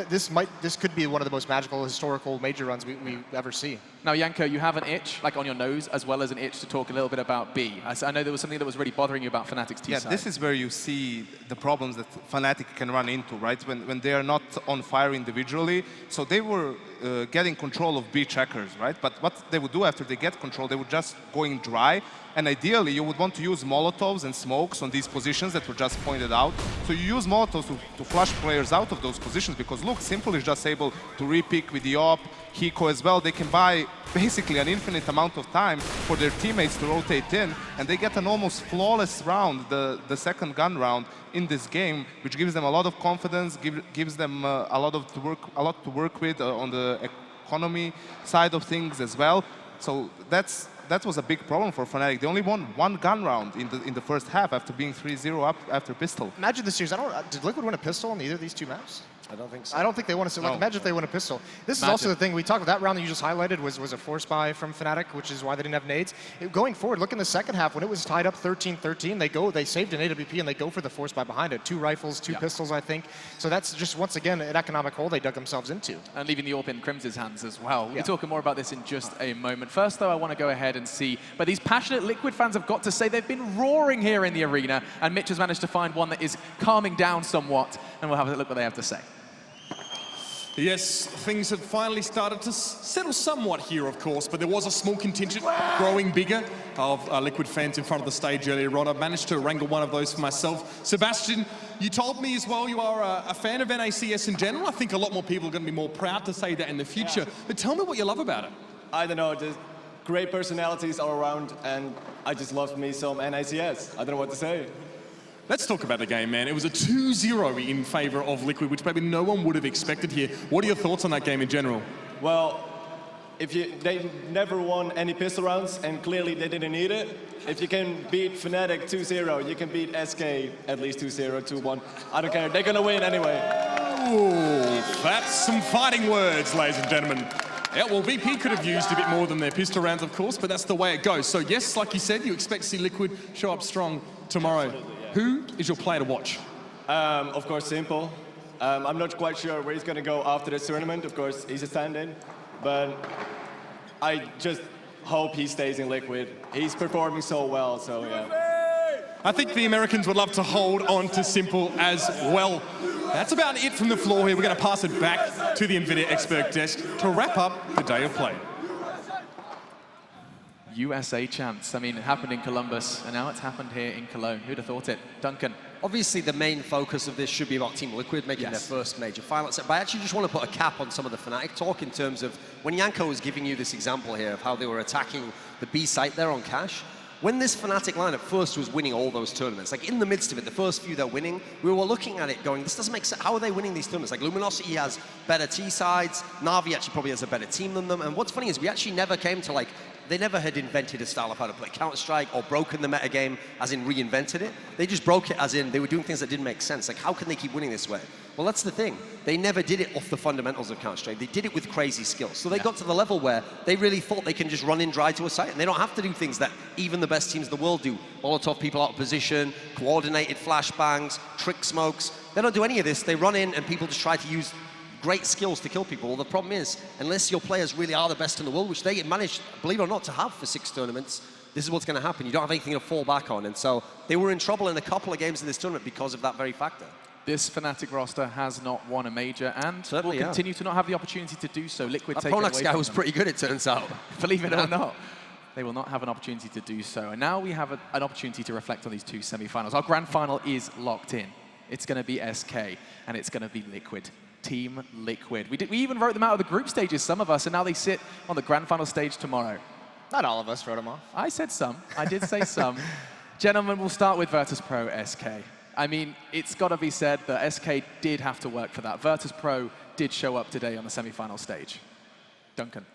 this could be one of the most magical historical major runs we ever see. Now, Janko, you have an itch, like on your nose, as well as an itch to talk a little bit about B. I know there was something that was really bothering you about Fnatic's T-side. Yeah, this is where you see the problems that Fnatic can run into, right? When they are not on fire individually. So they were getting control of B checkers, right? But what they would do after they get control, they would just go in dry. And ideally, you would want to use Molotovs and smokes on these positions that were just pointed out. So you use Molotovs to flush players out of those positions because look, Simple is just able to repick with the op, Hiko as well. They can buy basically an infinite amount of time for their teammates to rotate in, and they get an almost flawless round, the second gun round in this game, which gives them a lot of confidence, gives them a lot to work with on the economy side of things as well. So that was a big problem for Fnatic. They only won one gun round in the first half after being 3-0 up after Pistol. Imagine this series. Did Liquid win a pistol on either of these two maps? I don't think so. I don't think they won a... Like, imagine if they won a pistol. This is also the thing. We talked about that round that you just highlighted was a force buy from Fnatic, which is why they didn't have nades. Going forward, look in the second half, when it was tied up 13-13, they saved an AWP and they go for the force buy behind it. 2 rifles, 2 pistols, I think. So that's just, once again, an economic hole they dug themselves into. And leaving the AWP in Crims's hands as well. We'll be talking more about this in just a moment. First, though, I want to go ahead and see, but these passionate Liquid fans have got to say they've been roaring here in the arena, and Mitch has managed to find one that is calming down somewhat, and we'll have a look what they have to say. Yes, things have finally started to settle somewhat here, of course, but there was a small contingent growing bigger of Liquid fans in front of the stage earlier on. I've managed to wrangle one of those for myself. Sebastian, you told me as well you are a fan of NACS in general. I think a lot more people are going to be more proud to say that in the future. But tell me what you love about it. I don't know, just great personalities all around, and I just love me some NACS. I don't know what to say. Let's talk about the game, man. It was a 2-0 in favor of Liquid, which maybe no one would have expected here. What are your thoughts on that game in general? Well, they never won any pistol rounds, and clearly they didn't need it. If you can beat Fnatic 2-0, you can beat SK at least 2-0, 2-1. I don't care, they're gonna win anyway. Ooh, that's some fighting words, ladies and gentlemen. Yeah, well, VP could have used a bit more than their pistol rounds, of course, but that's the way it goes. So yes, like you said, you expect to see Liquid show up strong tomorrow. Absolutely, yeah. Who is your player to watch? Of course, Simple. I'm not quite sure where he's going to go after this tournament. Of course, he's a stand-in. But I just hope he stays in Liquid. He's performing so well, so yeah. I think the Americans would love to hold on to Simple as well. That's about it from the floor here. We're going to pass it back to the NVIDIA expert desk to wrap up the day of play. USA champs. I mean, it happened in Columbus, and now it's happened here in Cologne. Who'd have thought it? Duncan. Obviously, the main focus of this should be about Team Liquid making their first major final set. But I actually just want to put a cap on some of the Fnatic talk in terms of when Janko was giving you this example here of how they were attacking the B site there on Cash. When this Fnatic lineup first was winning all those tournaments, like in the midst of it, the first few they're winning, we were looking at it going, this doesn't make sense. How are they winning these tournaments? Like Luminosity has better T sides, Na'Vi actually probably has a better team than them. And what's funny is we actually never came to like they never had invented a style of how to play Counter-Strike or broken the metagame, as in reinvented it. They just broke it as in they were doing things that didn't make sense. Like, how can they keep winning this way? Well, that's the thing. They never did it off the fundamentals of Counter-Strike. They did it with crazy skills. So they got to the level where they really thought they can just run in dry to a site, and they don't have to do things that even the best teams in the world do. Molotov people out of position, coordinated flashbangs, trick smokes. They don't do any of this. They run in, and people just try to use great skills to kill people. Well, the problem is, unless your players really are the best in the world, which they managed, believe it or not, to have for 6 tournaments, this is what's going to happen. You don't have anything to fall back on. And so they were in trouble in a couple of games in this tournament because of that very factor. This Fnatic roster has not won a major and Certainly, will continue to not have the opportunity to do so. Liquid That take it away Pronax guy from was them. pretty good, it turns out. Believe it or not. They will not have an opportunity to do so. And now we have an opportunity to reflect on these 2 semifinals. Our grand final is locked in. It's going to be SK, and it's going to be Liquid. Team Liquid. We even wrote them out of the group stages, some of us, and now they sit on the grand final stage tomorrow. Not all of us wrote them off. I said some. I did say some. Gentlemen, we'll start with Virtus.pro SK. I mean, it's got to be said that SK did have to work for that. Virtus.pro did show up today on the semi-final stage. Duncan.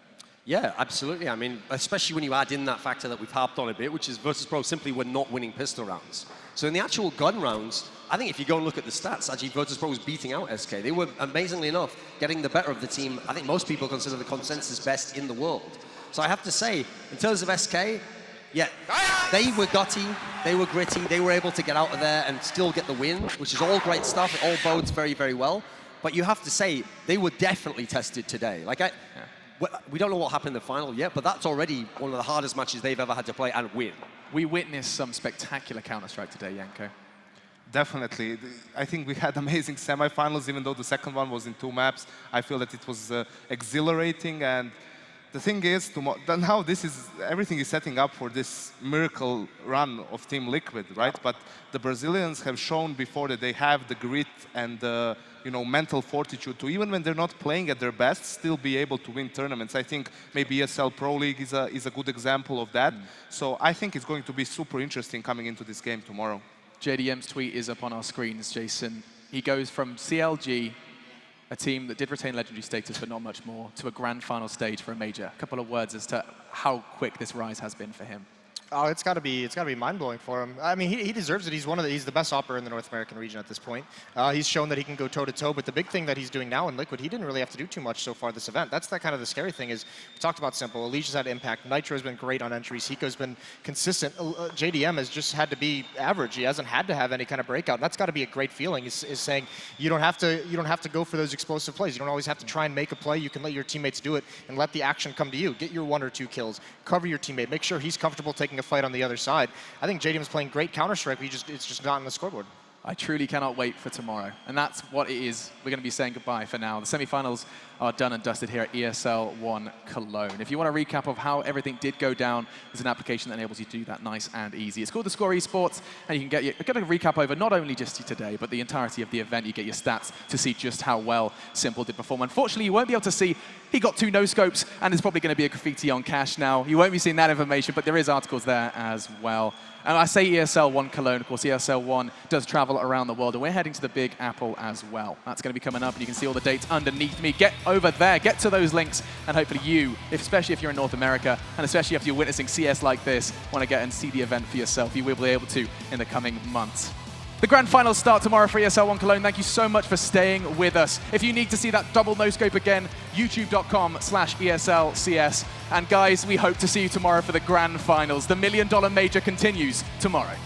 Yeah, absolutely. I mean, especially when you add in that factor that we've harped on a bit, which is Virtus.pro simply were not winning pistol rounds. So in the actual gun rounds, I think if you go and look at the stats, actually Virtus.pro was beating out SK. They were, amazingly enough, getting the better of the team. I think most people consider the consensus best in the world. So I have to say, in terms of SK, yeah, they were gutty, they were gritty, they were able to get out of there and still get the win, which is all great stuff. It all bodes very, very well. But you have to say, they were definitely tested today. Like, we don't know what happened in the final yet, but that's already one of the hardest matches they've ever had to play and win. We witnessed some spectacular Counter-Strike today, Janko. Definitely. I think we had amazing semifinals, even though the second one was in 2 maps. I feel that it was exhilarating, and the thing is, now everything is setting up for this miracle run of Team Liquid, right? But the Brazilians have shown before that they have the grit and the mental fortitude to, even when they're not playing at their best, still be able to win tournaments. I think maybe ESL Pro League is a good example of that. So I think it's going to be super interesting coming into this game tomorrow. JDM's tweet is up on our screens, Jason. He goes from CLG, a team that did retain legendary status but not much more, to a grand final stage for a major. A couple of words as to how quick this rise has been for him. Oh, it's got to be mind-blowing for him. I mean, he deserves it. He's the best operator in the North American region at this point. He's shown that he can go toe-to-toe, but the big thing that he's doing now in Liquid, he didn't really have to do too much so far this event. That's kind of the scary thing is, we talked about Simple, Alicia's had impact, Nitro's been great on entries, Hiko's been consistent, JDM has just had to be average. He hasn't had to have any kind of breakout. And that's got to be a great feeling, is saying you don't have to go for those explosive plays. You don't always have to try and make a play. You can let your teammates do it and let the action come to you. Get your 1 or 2 kills, cover your teammate, make sure he's comfortable taking a fight on the other side. I think JDM's playing great Counter-Strike, it's just not on the scoreboard. I truly cannot wait for tomorrow. And that's what it is. We're going to be saying goodbye for now. The semifinals are done and dusted here at ESL One Cologne. If you want a recap of how everything did go down, there's an application that enables you to do that nice and easy. It's called The Score Esports, and you can get a recap over not only just today, but the entirety of the event. You get your stats to see just how well Simple did perform. Unfortunately, you won't be able to see he got 2 no-scopes, and there's probably going to be a graffiti on Cash now. You won't be seeing that information, but there is articles there as well. And I say ESL One Cologne, of course, ESL One does travel around the world, and we're heading to the Big Apple as well. That's going to be coming up, and you can see all the dates underneath me. Get over there, get to those links, and hopefully you, especially if you're in North America, and especially if you're witnessing CS like this, want to get and see the event for yourself, you will be able to in the coming months. The grand finals start tomorrow for ESL One Cologne. Thank you so much for staying with us. If you need to see that double no-scope again, youtube.com/ESLCS. And guys, we hope to see you tomorrow for the grand finals. The $1 million major continues tomorrow.